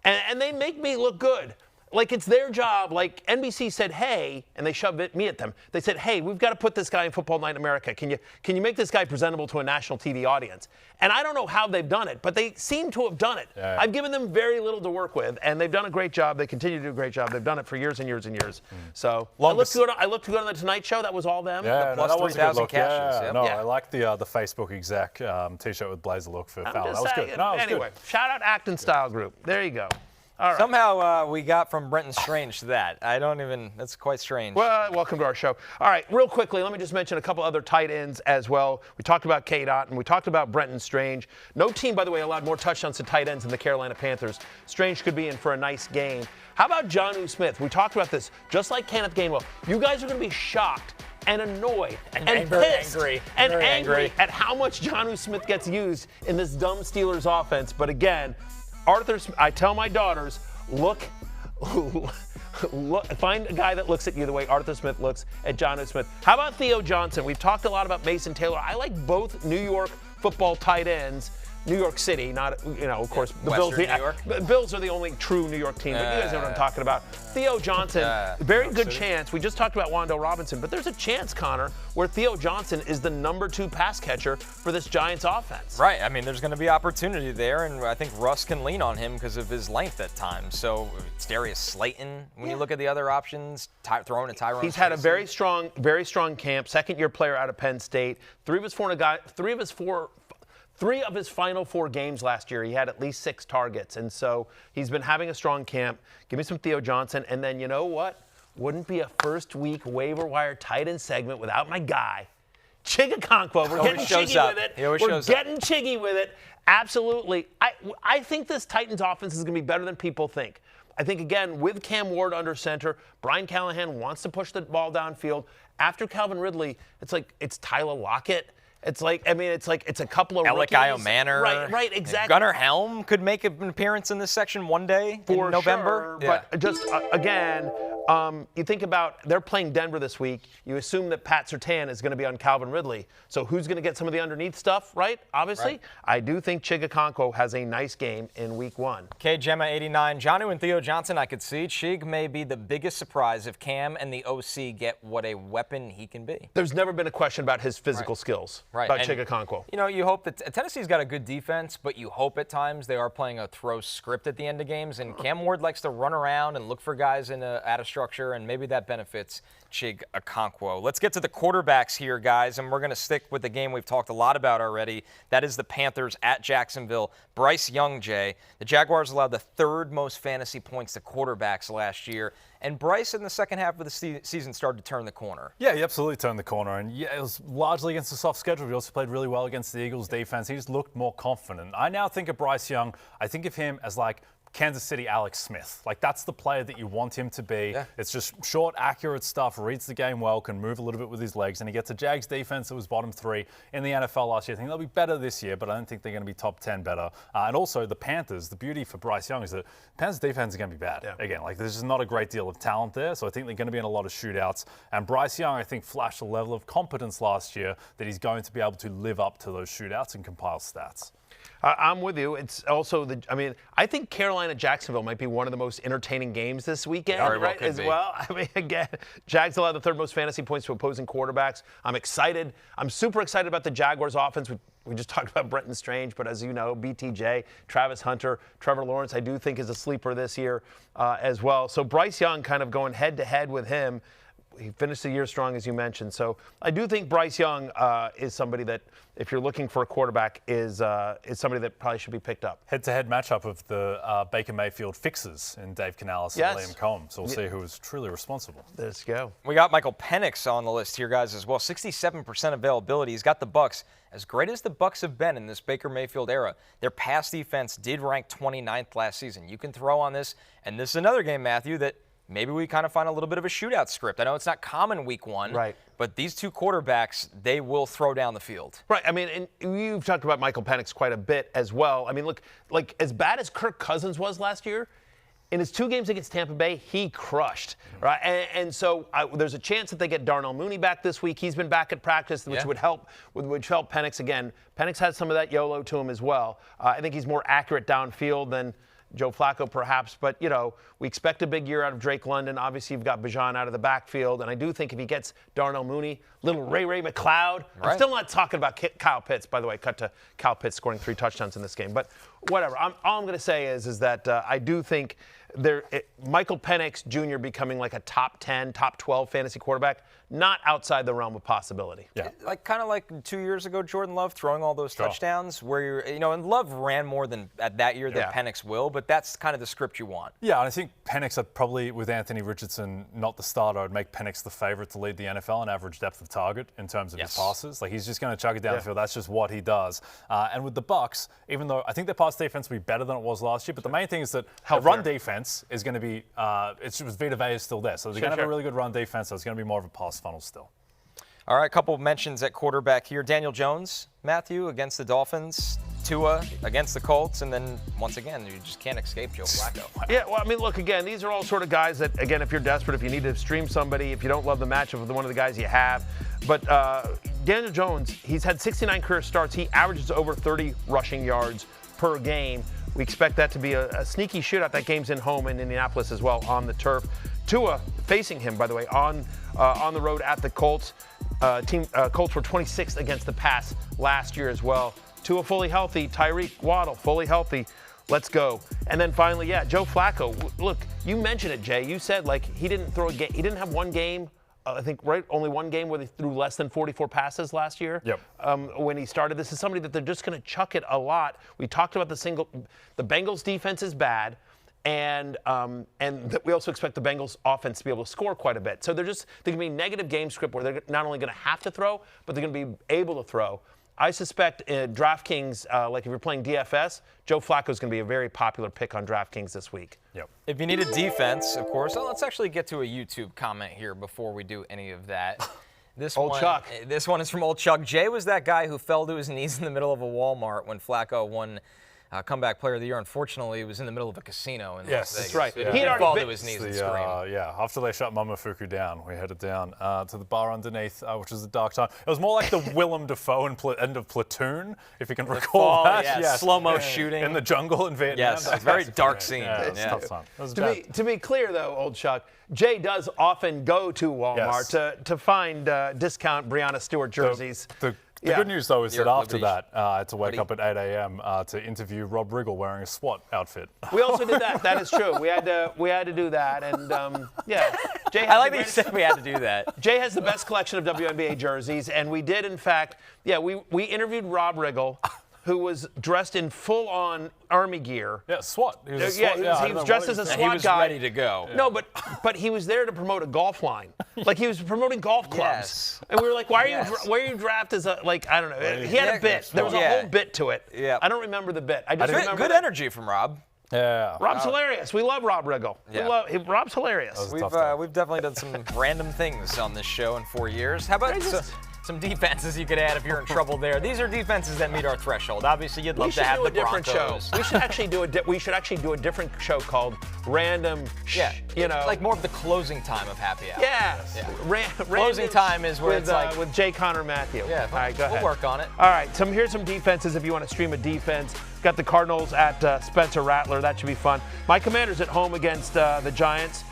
And they make me look good. Like it's their job. Like NBC said, hey, and they shoved me at them. They said, hey, we've got to put this guy in Football Night in America. Can you make this guy presentable to a national TV audience? And I don't know how they've done it, but they seem to have done it. Yeah. I've given them very little to work with, and they've done a great job. They continue to do a great job. They've done it for years and years and years. So I looked good on the Tonight Show. That was all them. Yeah, plus that was a good look. Captions. I like the Facebook exec T-shirt with Blazer look for Fallon. That was good. Anyway, shout out Acton Style Group. There you go. All right. Somehow we got from Brenton Strange to that. That's quite strange. Well, welcome to our show. All right, real quickly, let me just mention a couple other tight ends as well. We talked about Cade Otton. We talked about Brenton Strange. No team, by the way, allowed more touchdowns to tight ends than the Carolina Panthers. Strange could be in for a nice game. How about Jonnu Smith? We talked about this. Just like Kenneth Gainwell, you guys are going to be shocked and annoyed and pissed and angry at how much Jonnu Smith gets used in this dumb Steelers offense. But again, I tell my daughters, look, find a guy that looks at you the way Arthur Smith looks at Jonnu Smith. How about Theo Johnson? We've talked a lot about Mason Taylor. I like both New York football tight ends. New York City, not, of course, the Bills. New York. The Bills are the only true New York team, but you guys know what I'm talking about. Theo Johnson, very good chance. We just talked about Wan'Dale Robinson, but there's a chance, Connor, where Theo Johnson is the number 2 pass catcher for this Giants offense. Right. I mean, there's going to be opportunity there, and I think Russ can lean on him because of his length at times. So it's Darius Slayton. When you look at the other options, throwing a Tyrone. He's had a very strong camp. Second-year player out of Penn State. Three of his final 4 games last year, he had at least 6 targets. And so he's been having a strong camp. Give me some Theo Johnson. And then you know what? Wouldn't be a first-week waiver wire tight end segment without my guy, Chig Okonkwo. We're getting chiggy with it. We're getting chiggy with it. Absolutely. I think this Titans offense is going to be better than people think. I think, again, with Cam Ward under center, Brian Callahan wants to push the ball downfield. After Calvin Ridley, it's Tyler Lockett. It's a couple of Alec Manor. Right, exactly. Gunnar Helm could make an appearance in this section one day in November. Sure, but just, again, you think about they're playing Denver this week. You assume that Pat Surtain is going to be on Calvin Ridley. So who's going to get some of the underneath stuff, right? Obviously. Right. I do think Chig Okonkwo has a nice game in week 1. Okay, Gemma 89. Jonnu and Theo Johnson, I could see. Chig may be the biggest surprise if Cam and the OC get what a weapon he can be. There's never been a question about his physical skills, about Chig Okonkwo. You know, you hope that Tennessee's got a good defense, but you hope at times they are playing a throw script at the end of games, and Cam Ward likes to run around and look for guys out of structure, and maybe that benefits Chig Okonkwo. Let's get to the quarterbacks here, guys, and we're going to stick with the game we've talked a lot about already. That is the Panthers at Jacksonville. Bryce Young, Jay. The Jaguars allowed the 3rd most fantasy points to quarterbacks last year, and Bryce in the second half of the season started to turn the corner. Yeah, he absolutely turned the corner, and yeah, it was largely against a soft schedule. He also played really well against the Eagles' defense. He just looked more confident. I now think of Bryce Young, I think of him as like Kansas City Alex Smith. Like, that's the player that you want him to be. Yeah. It's just short, accurate stuff, reads the game well, can move a little bit with his legs, and he gets a Jags defense that was bottom 3 in the NFL last year. I think they'll be better this year, but I don't think they're going to be top 10 better. And also, the Panthers, the beauty for Bryce Young is that Panthers defense is going to be bad. Yeah. Again, like, there's just not a great deal of talent there, so I think they're going to be in a lot of shootouts. And Bryce Young, I think, flashed a level of competence last year that he's going to be able to live up to those shootouts and compile stats. I'm with you. It's also I think Carolina-Jacksonville might be one of the most entertaining games this weekend, right? As well. I mean, again, Jags allowed the 3rd most fantasy points to opposing quarterbacks. I'm excited. I'm super excited about the Jaguars' offense. We just talked about Brenton Strange, but as you know, BTJ, Travis Hunter, Trevor Lawrence, I do think is a sleeper this year as well. So Bryce Young kind of going head-to-head with him. He finished the year strong, as you mentioned. So I do think Bryce Young is somebody that, if you're looking for a quarterback, is somebody that probably should be picked up. Head-to-head matchup of the Baker Mayfield fixers in Dave Canales and Liam Combs. So we'll see who is truly responsible. Let's go. We got Michael Penix on the list here, guys, as well. 67% availability. He's got the Bucs. As great as the Bucs have been in this Baker Mayfield era, their pass defense did rank 29th last season. You can throw on this, and this is another game, Matthew, that maybe we kind of find a little bit of a shootout script. I know it's not common week 1, right? But these two quarterbacks, they will throw down the field. Right. I mean, and you've talked about Michael Penix quite a bit as well. I mean, look, like as bad as Kirk Cousins was last year, in his 2 games against Tampa Bay, he crushed, right? And so there's a chance that they get Darnell Mooney back this week. He's been back at practice, which would help Penix again. Penix has some of that YOLO to him as well. I think he's more accurate downfield than Joe Flacco perhaps, but, you know, we expect a big year out of Drake London. Obviously, you've got Bijan out of the backfield, and I do think if he gets Darnell Mooney, little Ray McLeod. Right. I'm still not talking about Kyle Pitts, by the way. Cut to Kyle Pitts scoring 3 touchdowns in this game. But whatever. All I'm going to say is that I do think Michael Penix Jr. becoming like a top 10, top 12 fantasy quarterback, not outside the realm of possibility. Yeah. Kind of like 2 years ago, Jordan Love throwing all those touchdowns where and Love ran more than at that year than Penix will, but that's kind of the script you want. Yeah, and I think Penix, I'd probably, with Anthony Richardson not the starter, I'd make Penix the favorite to lead the NFL in average depth of target in terms of his passes. Like, he's just going to chug it down the field. That's just what he does. And with the Bucs, even though I think their pass defense will be better than it was last year, but the main thing is that the run defense is going to be, Vita Vea is still there. So they're going to have a really good run defense, so it's going to be more of a pass funnel still. All right, a couple of mentions at quarterback here. Daniel Jones, Matthew, against the Dolphins. Tua against the Colts, and then once again, you just can't escape Joe Flacco. Yeah, well, I mean, look, again, these are all sort of guys that, again, if you're desperate, if you need to stream somebody, if you don't love the matchup with one of the guys you have. But Daniel Jones, he's had 69 career starts. He averages over 30 rushing yards per game. We expect that to be a sneaky shootout. That game's in home in Indianapolis as well on the turf. Tua facing him, by the way, on the road at the Colts. Colts were 26th against the pass last year as well. Tua fully healthy. Tyreek Waddle fully healthy. Let's go. And then finally, Joe Flacco. Look, you mentioned it, Jay. You said like he didn't throw a game. He didn't have one game. I think only one game where they threw less than 44 passes last year. Yep. When he started, this is somebody that they're just going to chuck it a lot. We talked about the Bengals defense is bad. And we also expect the Bengals offense to be able to score quite a bit. So they're going to be negative game script where they're not only going to have to throw, but they're going to be able to throw. I suspect DraftKings, like if you're playing DFS, Joe Flacco is going to be a very popular pick on DraftKings this week. Yep. If you need a defense, of course, let's actually get to a YouTube comment here before we do any of that. Chuck. This one is from Old Chuck. Jay was that guy who fell to his knees in the middle of a Walmart when Flacco won comeback player of the year. Unfortunately, he was in the middle of a casino in Las Vegas. That's right. He He'd didn't already fall been- to his knees and scream. After they shut Momofuku down, we headed down to the bar underneath, which was a dark time. It was more like the Willem Dafoe end of Platoon, if you can recall that. Yeah, slow-mo shooting. In the jungle in Vietnam. Yes, it's a very dark scene. Yeah, it was a tough time. It was bad. To be clear, though, old Chuck, Jay does often go to Walmart to find discount Breonna Stewart jerseys. The good news, though, is that after that, I had to wake Liberty. up at 8 a.m. To interview Rob Riggle wearing a SWAT outfit. We also did that. That is true. We had to do that, and Jay. I like that you said we had to do that. Jay has the best collection of WNBA jerseys, and we did, in fact, we interviewed Rob Riggle, who was dressed in full-on Army gear. Yeah, SWAT. He was a Yeah, SWAT. he was dressed as a SWAT guy. He was ready to go. No, but he was there to promote a golf line. Like he was promoting golf clubs. Yes. And we were like, why are you drafted as a, like, I don't know. He had a bit. There was a whole bit to it. Yeah. I don't remember the bit. I just remember Good that. energy from Rob. Yeah. Rob's hilarious. We love Rob Riggle. Yeah. Rob's hilarious. We've definitely done some random things on this show in 4 years. How about some defenses you could add if you're in trouble there? These are defenses that meet our threshold. Obviously, you'd love to have the different Broncos. show. We should actually do a different show called Random. Like more of the closing time of Happy Hour. Yeah. Closing time is where it's like with Jay, Connor, Matthew. Yeah. All right, go ahead. We'll work on it. All right. Here's some defenses if you want to stream a defense. Got the Cardinals at Spencer Rattler. That should be fun. My Commanders at home against the Giants.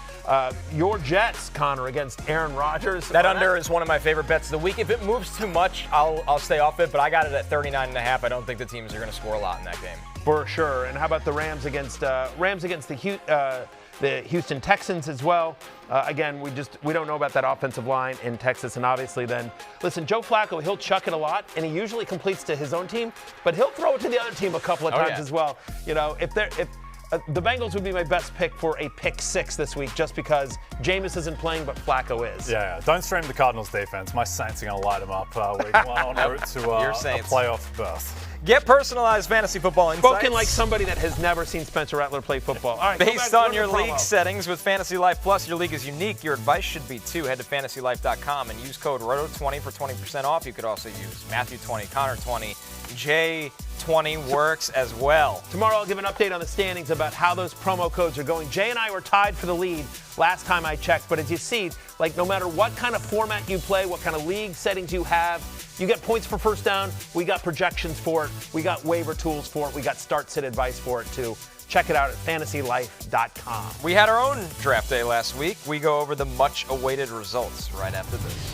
Your Jets, Connor, against Aaron Rodgers. That under is one of my favorite bets of the week. If it moves too much, I'll stay off it, but I got it at 39.5. I don't think the teams are going to score a lot in that game. For sure. And how about the Rams against the Houston Texans as well? Again, we don't know about that offensive line in Texas, and obviously then, listen, Joe Flacco, he'll chuck it a lot, and he usually completes to his own team, but he'll throw it to the other team a couple of times as well. You know, if the Bengals would be my best pick for a pick 6 this week, just because Jameis isn't playing, but Flacco is. Yeah. Don't stream the Cardinals defense. My Saints are going to light them up week 1 on route to a playoff berth. Get personalized fantasy football insights. Spoken like somebody that has never seen Spencer Rattler play football. All right, based on your league settings with Fantasy Life Plus, your league is unique. Your advice should be too. Head to fantasylife.com and use code ROTO20 for 20% off. You could also use Matthew20, Connor20, J20 works as well. Tomorrow I'll give an update on the standings about how those promo codes are going. Jay and I were tied for the lead last time I checked, but as you see, like no matter what kind of format you play, what kind of league settings you have, you get points for first down. We got projections for it. We got waiver tools for it. We got start-sit advice for it too. Check it out at fantasylife.com. We had our own draft day last week. We go over the much-awaited results right after this.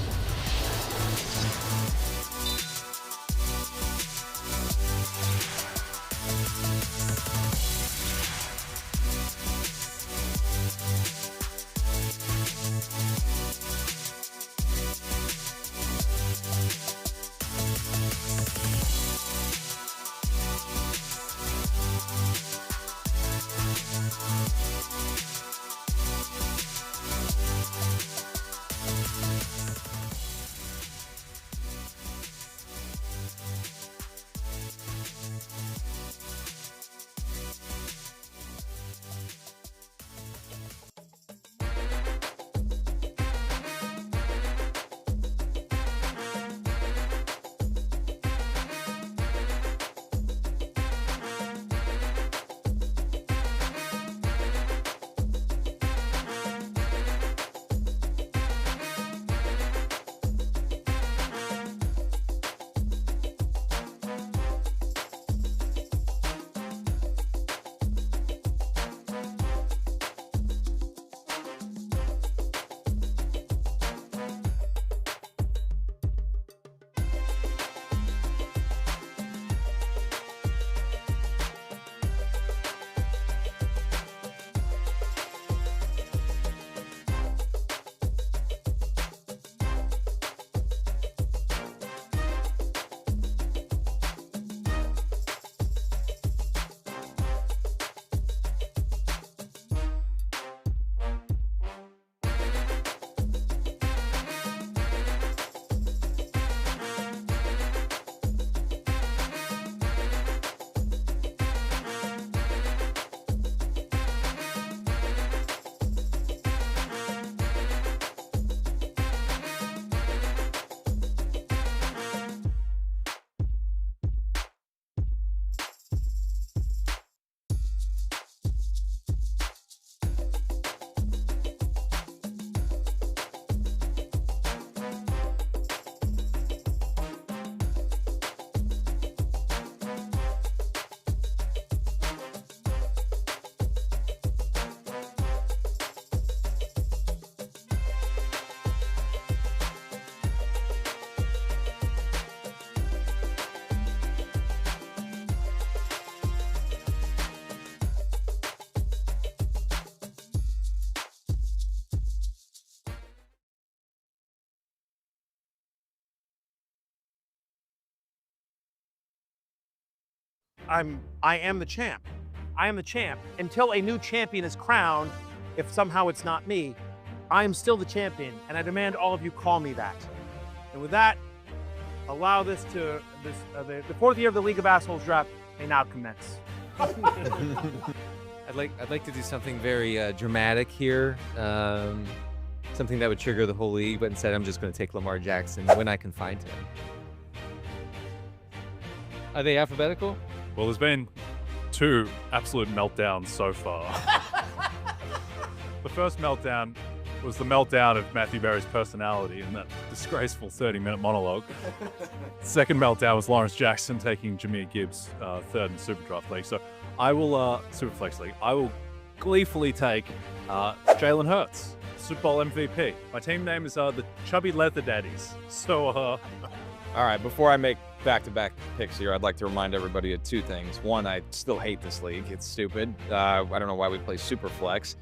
I am the champ. I am the champ. Until a new champion is crowned, if somehow it's not me, I am still the champion, and I demand all of you call me that. And with that, allow the fourth year of the League of Assholes draft may now commence. I'd like to do something very dramatic here, something that would trigger the whole league, but instead I'm just going to take Lamar Jackson when I can find him. Are they alphabetical? Well, there's been 2 absolute meltdowns so far. The first meltdown was the meltdown of Matthew Berry's personality in that disgraceful 30-minute monologue. Second meltdown was Lawrence Jackson taking Jahmyr Gibbs third in Superdraft League. So I will, Superflex League, I will gleefully take Jalen Hurts, Super Bowl MVP. My team name is the Chubby Leather Daddies. So, All right, before I make back-to-back picks here, I'd like to remind everybody of 2 things. One, I still hate this league. It's stupid. I don't know why we play Superflex.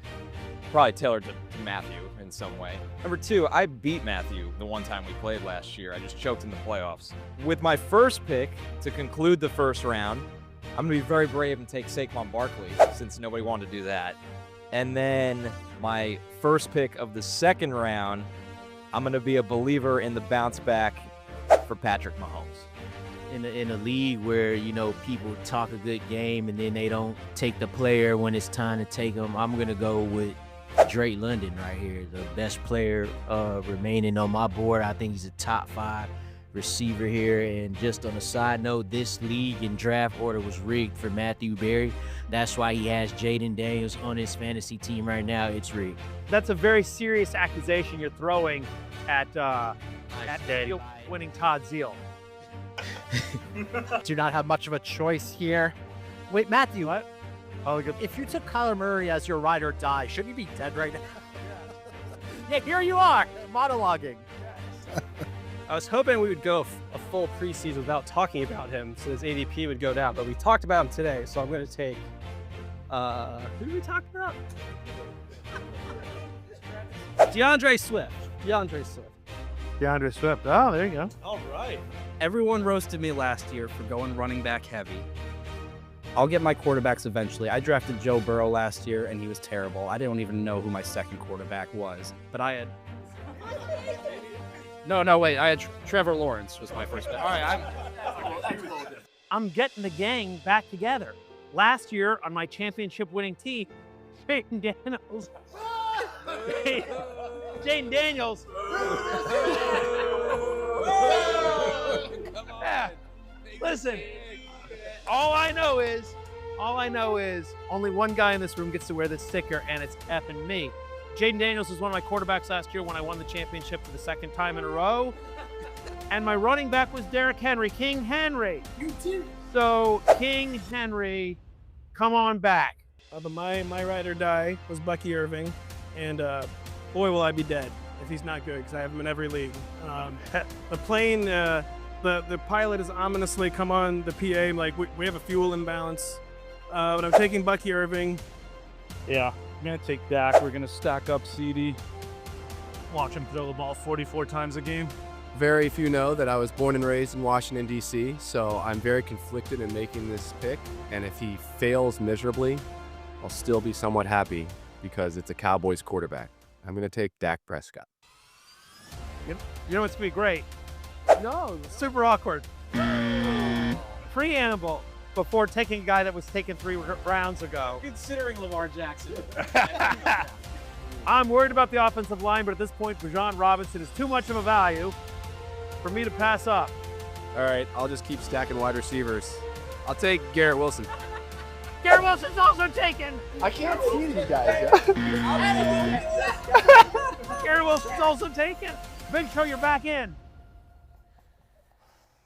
Probably tailored to Matthew in some way. Number 2, I beat Matthew the one time we played last year. I just choked in the playoffs. With my first pick to conclude the first round, I'm going to be very brave and take Saquon Barkley since nobody wanted to do that. And then my first pick of the second round, I'm going to be a believer in the bounce back for Patrick Mahomes. In a league where, you know, people talk a good game and then they don't take the player when it's time to take them, I'm going to go with Drake London right here, the best player remaining on my board. I think he's a top 5 receiver here. And just on a side note, this league and draft order was rigged for Matthew Berry. That's why he has Jaydon Daniels on his fantasy team right now. It's rigged. That's a very serious accusation you're throwing at winning Todd Zeal. Do not have much of a choice here. Wait, Matthew, what? Oh, if you took Kyler Murray as your ride or die, shouldn't you be dead right now? Yeah, here you are, monologuing. I was hoping we would go a full preseason without talking about him, so his ADP would go down. But we talked about him today, so I'm going to take. Who did we talk about? DeAndre Swift. DeAndre Swift. Oh, there you go. All right. Everyone roasted me last year for going running back heavy. I'll get my quarterbacks eventually. I drafted Joe Burrow last year, and he was terrible. I didn't even know who my second quarterback was. But I had... No, wait. I had Trevor Lawrence was my first pick. All right, I'm getting the gang back together. Last year on my championship-winning team, Jaydon Daniels. Jaydon Daniels. Yeah. Listen, all I know is only one guy in this room gets to wear this sticker, and it's effing me. Jaydon Daniels was one of my quarterbacks last year when I won the championship for the 2nd time in a row. And my running back was Derrick Henry, King Henry. You too. So, King Henry, come on back. My ride or die was Bucky Irving, and boy, will I be dead if he's not good, because I have him in every league. The plane, the pilot has ominously come on the PA, like, we have a fuel imbalance. But I'm taking Bucky Irving. Yeah, I'm going to take Dak. We're going to stack up CD. Watch him throw the ball 44 times a game. Very few know that I was born and raised in Washington, D.C., so I'm very conflicted in making this pick. And if he fails miserably, I'll still be somewhat happy because it's a Cowboys quarterback. I'm going to take Dak Prescott. You know what's going to be great? No, super awkward. Preamble before taking a guy that was taken 3 rounds ago. Considering Lamar Jackson. I'm worried about the offensive line, but at this point, Bijan Robinson is too much of a value for me to pass up. All right, I'll just keep stacking wide receivers. I'll take Garrett Wilson. Garrett Wilson's also taken. I can't see these guys yet. Garrett Wilson's also taken. Big Show, you're back in.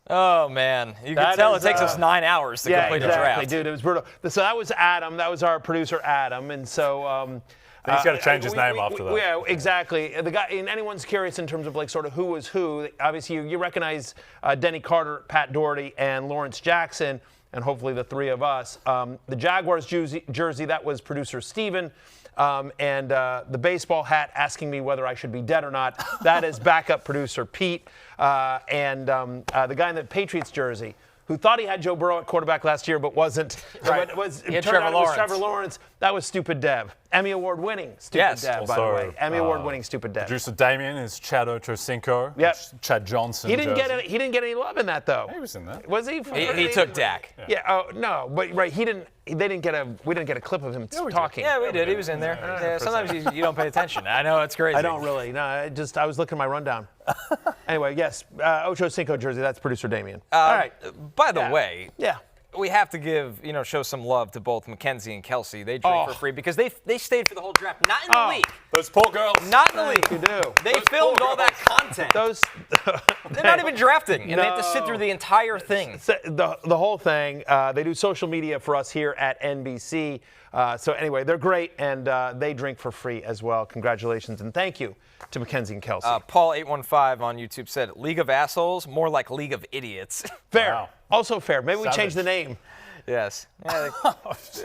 Oh, man. You can tell it takes us 9 hours to complete the draft. Dude, it was brutal. So that was Adam. That was our producer, Adam. And so... he's got to change his name after that. Yeah, exactly. The guy, and anyone's curious in terms of like sort of who was who. Obviously, you recognize Denny Carter, Pat Doherty, and Lawrence Jackson, and hopefully the 3 of us. The Jaguars jersey, that was producer Steven. And the baseball hat asking me whether I should be dead or not, that is backup producer Pete. And the guy in the Patriots jersey, who thought he had Joe Burrow at quarterback last year, but wasn't. Right. It was Trevor Trevor Lawrence. That was stupid Dev. Emmy Award winning stupid Dev, by the way. Emmy Award winning stupid Dev. Producer Damien is Chad Ochocinco. Yep. Chad Johnson. He didn't get any love in that though. He was in that. Was he? He took Dak. Yeah. Oh no, but right. We didn't get a clip of him talking. Yeah, we did. He was in there. Yeah, sometimes you don't pay attention. I know it's crazy. I don't really. No, I was looking at my rundown. Anyway, yes, Ocho Cinco jersey. That's producer Damien. All right. By the way. Yeah. We have to show some love to both Mackenzie and Kelsey. They drink for free because they stayed for the whole draft. Not in the league. Those poor girls. Not in the league. You do. They filmed all that content. They're not even drafting, and they have to sit through the entire thing. The whole thing. They do social media for us here at NBC. So anyway, they're great, and they drink for free as well. Congratulations, and thank you to Mackenzie and Kelsey. Paul815 on YouTube said, League of Assholes, more like League of Idiots. Fair. Wow. Also fair. Maybe we change the name. Yes. Yeah,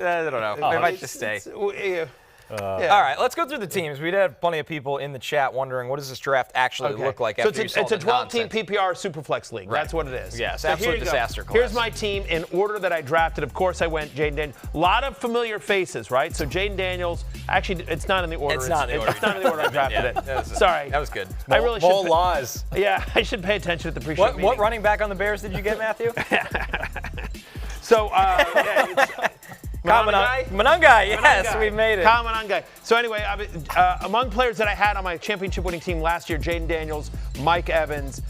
I don't know. They might just stay. All right, let's go through the teams. We did have plenty of people in the chat wondering what does this draft actually look like after you saw it's a 12-team PPR Superflex League. Right. That's what it is. Yes, so absolute disaster class. Here's my team in order that I drafted. Of course, I went Jaydon Daniels. A lot of familiar faces, right? So Jaydon Daniels, actually, it's not in the order. It's not in the order I drafted it. Sorry. That was good. I really should. More lies. Yeah, I should pay attention at the pre-show meeting. What running back on the Bears did you get, Matthew? So, Manungai, yes, we made it. Manungai. So anyway, among players that I had on my championship-winning team last year, Jaydon Daniels, Mike Evans,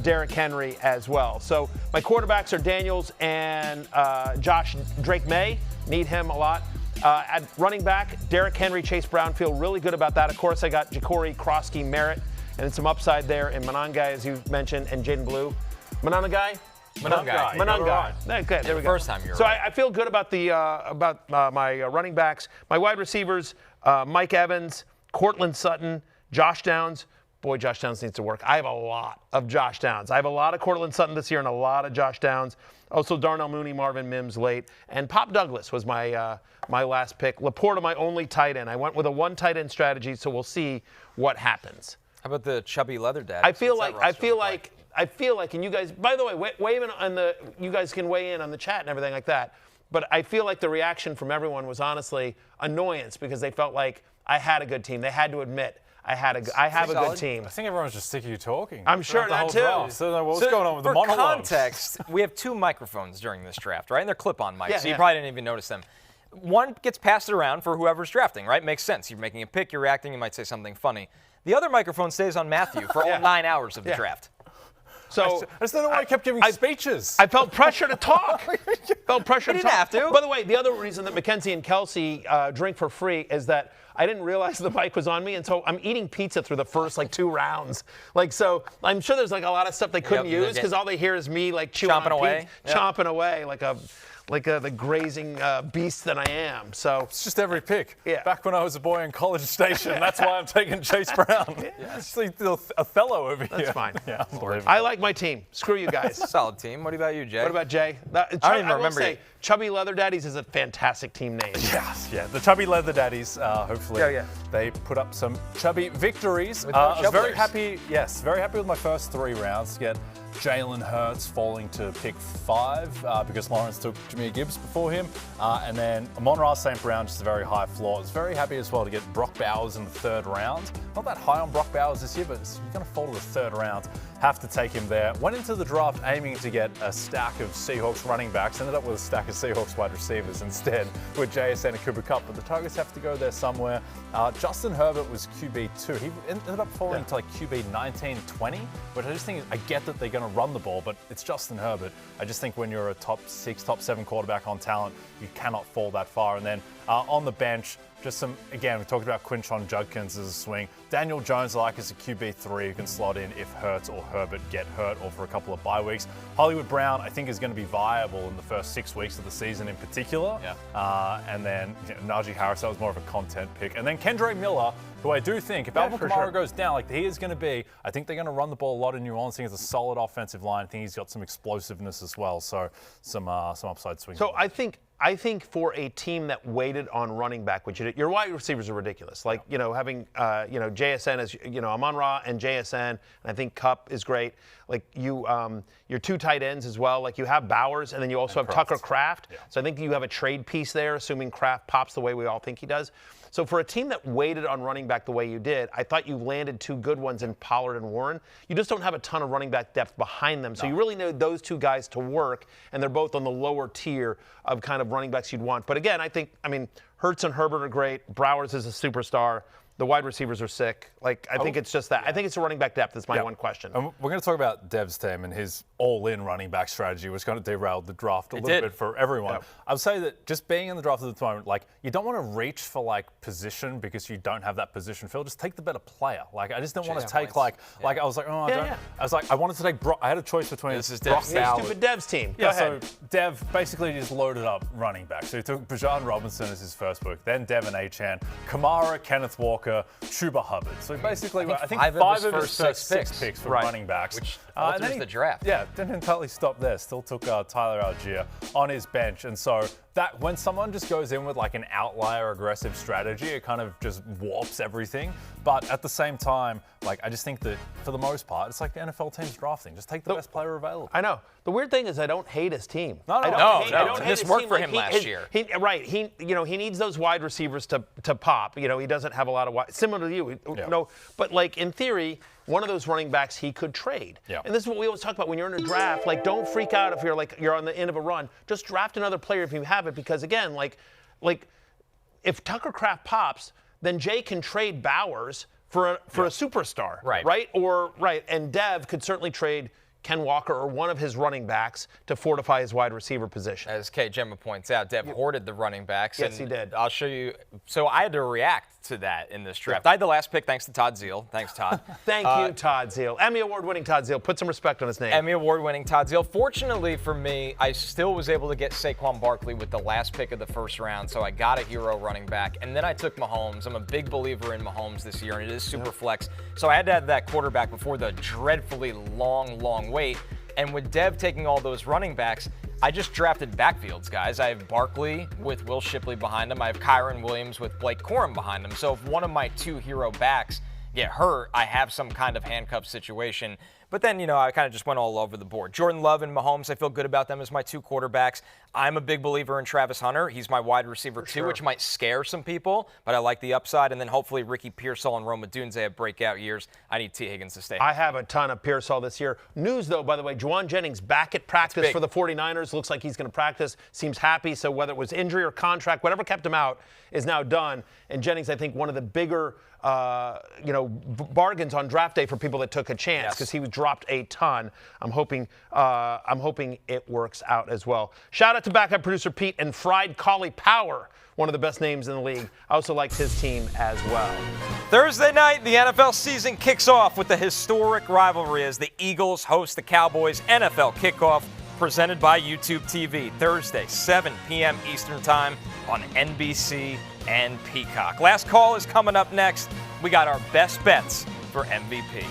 Derrick Henry as well. So my quarterbacks are Daniels and Drake May. Need him a lot. At running back, Derrick Henry, Chase Brown. Feel really good about that. Of course, I got Ja'Cory, Krosky, Merritt, and some upside there in Manungai, as you mentioned, and Jaden Blue. Manungai. Okay, there we go. First time you're so right. I feel good about my running backs. My wide receivers, Mike Evans, Cortland Sutton, Josh Downs. Boy, Josh Downs needs to work. I have a lot of Josh Downs. I have a lot of Cortland Sutton this year and a lot of Josh Downs. Also, Darnell Mooney, Marvin Mims late. And Pop Douglas was my last pick. Laporta, my only tight end. I went with a one tight end strategy, so we'll see what happens. How about the chubby leather dad? I feel like, and you guys, by the way, you guys can weigh in on the chat and everything like that. But I feel like the reaction from everyone was honestly annoyance because they felt like I had a good team. They had to admit I have a good team. I think everyone's just sick of you talking. I'm sure that too. What's going on with the monologues? For context, we have two microphones during this draft, right? And they're clip-on mics, so you probably didn't even notice them. One gets passed around for whoever's drafting, right? Makes sense. You're making a pick, you're reacting, you might say something funny. The other microphone stays on Matthew for all 9 hours of the draft. So I just don't know why I kept giving speeches. I felt pressure to talk. You didn't have to. By the way, the other reason that Mackenzie and Kelsey drink for free is that I didn't realize the mic was on me, and so I'm eating pizza through the first 2 rounds. So I'm sure there's a lot of stuff they couldn't use because all they hear is me chewing chomping away, chomping away the grazing beast that I am. So it's just every pick. Yeah. Back when I was a boy in College Station, that's why I'm taking Chase Brown. It's like Othello over here. That's fine. Yeah, I like my team. Screw you guys. Solid team. What about you, Jay? What about Jay? I don't even remember. Say, Chubby Leather Daddies is a fantastic team name. Yes, yeah. The Chubby Leather Daddies. Hopefully, they put up some chubby victories. I was very happy. Yes, very happy with my first 3 rounds to get Jalen Hurts falling to pick 5 because Lawrence took Jahmyr Gibbs before him. And then Amon-Ra St. Brown, just a very high floor. I was very happy as well to get Brock Bowers in the 3rd round. Not that high on Brock Bowers this year, but he's going to fall to the 3rd round. Have to take him there. Went into the draft aiming to get a stack of Seahawks running backs. Ended up with a stack of Seahawks wide receivers instead with JSN and Cooper Kupp. But the targets have to go there somewhere. Justin Herbert was QB2. He ended up falling to QB 19, 20, which I just think I get that they're going to run the ball, but it's Justin Herbert. I just think when you're a top 6, top 7 quarterback on talent, you cannot fall that far. And then on the bench, just again, we talked about Quinshon Judkins as a swing. Daniel Jones, I like as a QB3 who can slot in if Hurts or Herbert get hurt or for a couple of bye weeks. Hollywood Brown, I think, is going to be viable in the first 6 weeks of the season in particular. And then Najee Harris, that was more of a content pick. And then Kendre Miller, who I do think, if Alvin Kamara goes down, like he is going to be, I think they're going to run the ball a lot in New Orleans. I think it's a solid offensive line. I think he's got some explosiveness as well, so some upside swing. So I think for a team that waited on running back, which your wide receivers are ridiculous. Like, having, JSN as, Amon-Ra and JSN, and I think Kupp is great. Like your 2 tight ends as well. Like you have Bowers, and then you also have Tucker Kraft. Yeah. So I think you have a trade piece there, assuming Kraft pops the way we all think he does. So for a team that waited on running back the way you did, I thought you landed 2 good ones in Pollard and Warren. You just don't have a ton of running back depth behind them. So you really need those 2 guys to work, and they're both on the lower tier of kind of running backs you'd want. But again, I mean, Hurts and Herbert are great. Browers is a superstar. The wide receivers are sick. Like, I think it's just that. I think it's a running back depth. That's my one question. And we're going to talk about Dev's team and his all-in running back strategy, which kind of derailed the draft a little bit for everyone. Yep. I would say that just being in the draft at the moment, like, you don't want to reach for, like, position because you don't have that position filled. Just take the better player. Like, I just didn't want to take, like, I was like, I was like, I wanted to take I had a choice between Brock Bowers. Stupid Dev's team. Go ahead. So Dev basically just loaded up running back. So he took Bijan Robinson as his first pick, then Devin Achane, Kamara, Kenneth Walker, Chuba Hubbard. So basically, I think 5 of his first 6 picks for running backs. Which alters the draft. Yeah, didn't entirely stop there. Still took Tyler Algier on his bench. And so that when someone just goes in with like an outlier aggressive strategy, it kind of just warps everything. But at the same time, like I just think that for the most part, it's like the NFL team's drafting. Just take the best player available. I know. The weird thing is I don't hate his team. I don't hate this worked for him last year. He needs those wide receivers to pop. He doesn't have a lot of wide, similar to you. But like in theory, one of those running backs he could trade. Yeah. And this is what we always talk about when you're in a draft. Like, don't freak out if you're on the end of a run. Just draft another player if you have it, because again, like if Tucker Kraft pops, then Jay can trade Bowers for a superstar. Right. And Dev could certainly trade Ken Walker or one of his running backs to fortify his wide receiver position. As Kate Gemma points out, Dev hoarded the running backs. Yes, he did. I'll show you. So I had to react to that in this draft. I had the last pick thanks to Todd Zeal. Thanks, Todd. Thank you, Todd Zeal. Emmy Award-winning Todd Zeal. Put some respect on his name. Emmy Award-winning Todd Zeal. Fortunately for me, I still was able to get Saquon Barkley with the last pick of the first round, so I got a hero running back. And then I took Mahomes. I'm a big believer in Mahomes this year, and it is super flex. So I had to have that quarterback before the dreadfully long wait. And with Dev taking all those running backs, I just drafted backfields, guys. I have Barkley with Will Shipley behind him. I have Kyron Williams with Blake Corum behind him. So if one of my 2 hero backs get hurt, I have some kind of handcuff situation. But then, I kind of just went all over the board. Jordan Love and Mahomes, I feel good about them as my 2 quarterbacks. I'm a big believer in Travis Hunter. He's my wide receiver too, which might scare some people, but I like the upside. And then hopefully Ricky Pearsall and Rome Odunze have breakout years. I need T. Higgins to stay. I have a ton of Pearsall this year. News, though, by the way, Juwan Jennings back at practice for the 49ers. Looks like he's going to practice. Seems happy. So whether it was injury or contract, whatever kept him out is now done. And Jennings, I think, one of the bigger bargains on draft day for people that took a chance because he was dropped a ton. I'm hoping it works out as well. Shout out to backup producer Pete and Fried Collie Power, one of the best names in the league. I also liked his team as well. Thursday night, the NFL season kicks off with the historic rivalry as the Eagles host the Cowboys. NFL kickoff presented by YouTube TV. Thursday, 7 p.m. Eastern Time on NBC and Peacock. Last call is coming up next. We got our best bets for MVP.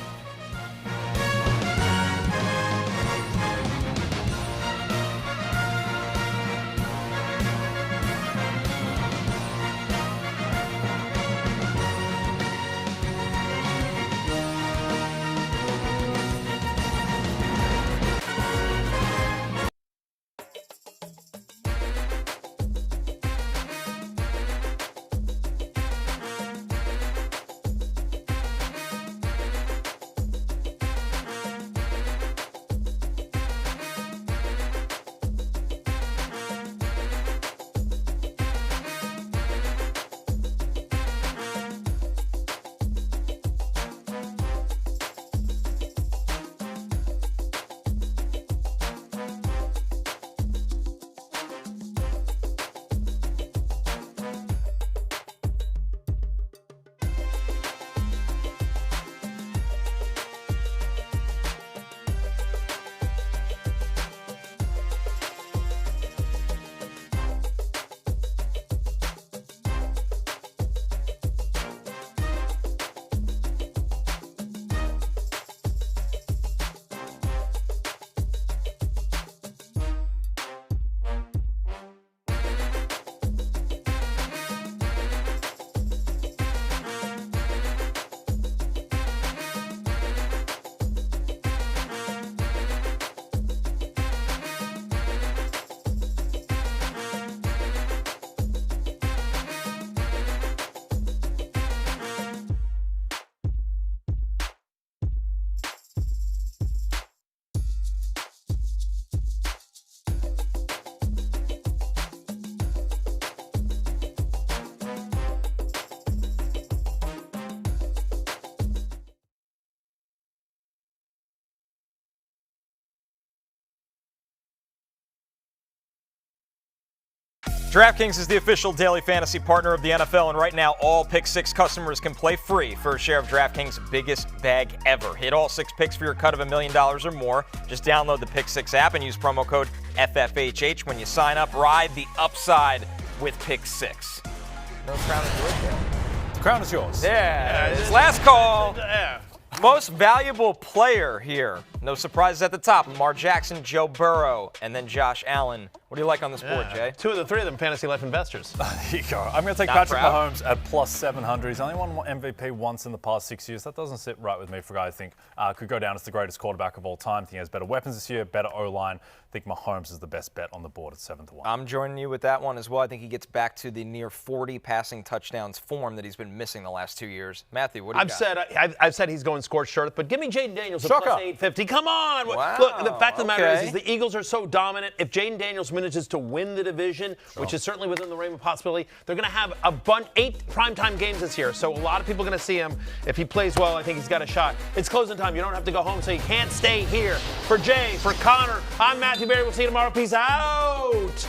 DraftKings is the official daily fantasy partner of the NFL, and right now all Pick 6 customers can play free for a share of DraftKings' biggest bag ever. Hit all 6 picks for your cut of $1 million or more. Just download the Pick 6 app and use promo code FFHH when you sign up. Ride the upside with Pick 6. No crown is yours, Dale. The crown is yours. Yeah, it's last call. Most valuable player here. No surprises at the top. Lamar Jackson, Joe Burrow, and then Josh Allen. What do you like on this board, Jay? 2 of the 3 of them fantasy life investors. There you go. I'm going to take Not Patrick proud. Mahomes at plus 700. He's only won MVP once in the past 6 years. That doesn't sit right with me for a guy I think could go down as the greatest quarterback of all time. I think he has better weapons this year, better O-line. I think Mahomes is the best bet on the board at 7-1. I'm joining you with that one as well. I think he gets back to the near 40 passing touchdowns form that he's been missing the last 2 years. Matthew, what do you got? I've said he's going scorched earth, but give me Jaydon Daniels at Suck plus up. 850. Come on. Wow, Look, the fact of the matter okay. is the Eagles are so dominant. If Jaydon Daniels manages to win the division, which is certainly within the realm of possibility, they're going to have 8 primetime games this year. So a lot of people are going to see him. If he plays well, I think he's got a shot. It's closing time. You don't have to go home, so you can't stay here. For Jay, for Connor, I'm Matthew Berry. We'll see you tomorrow. Peace out.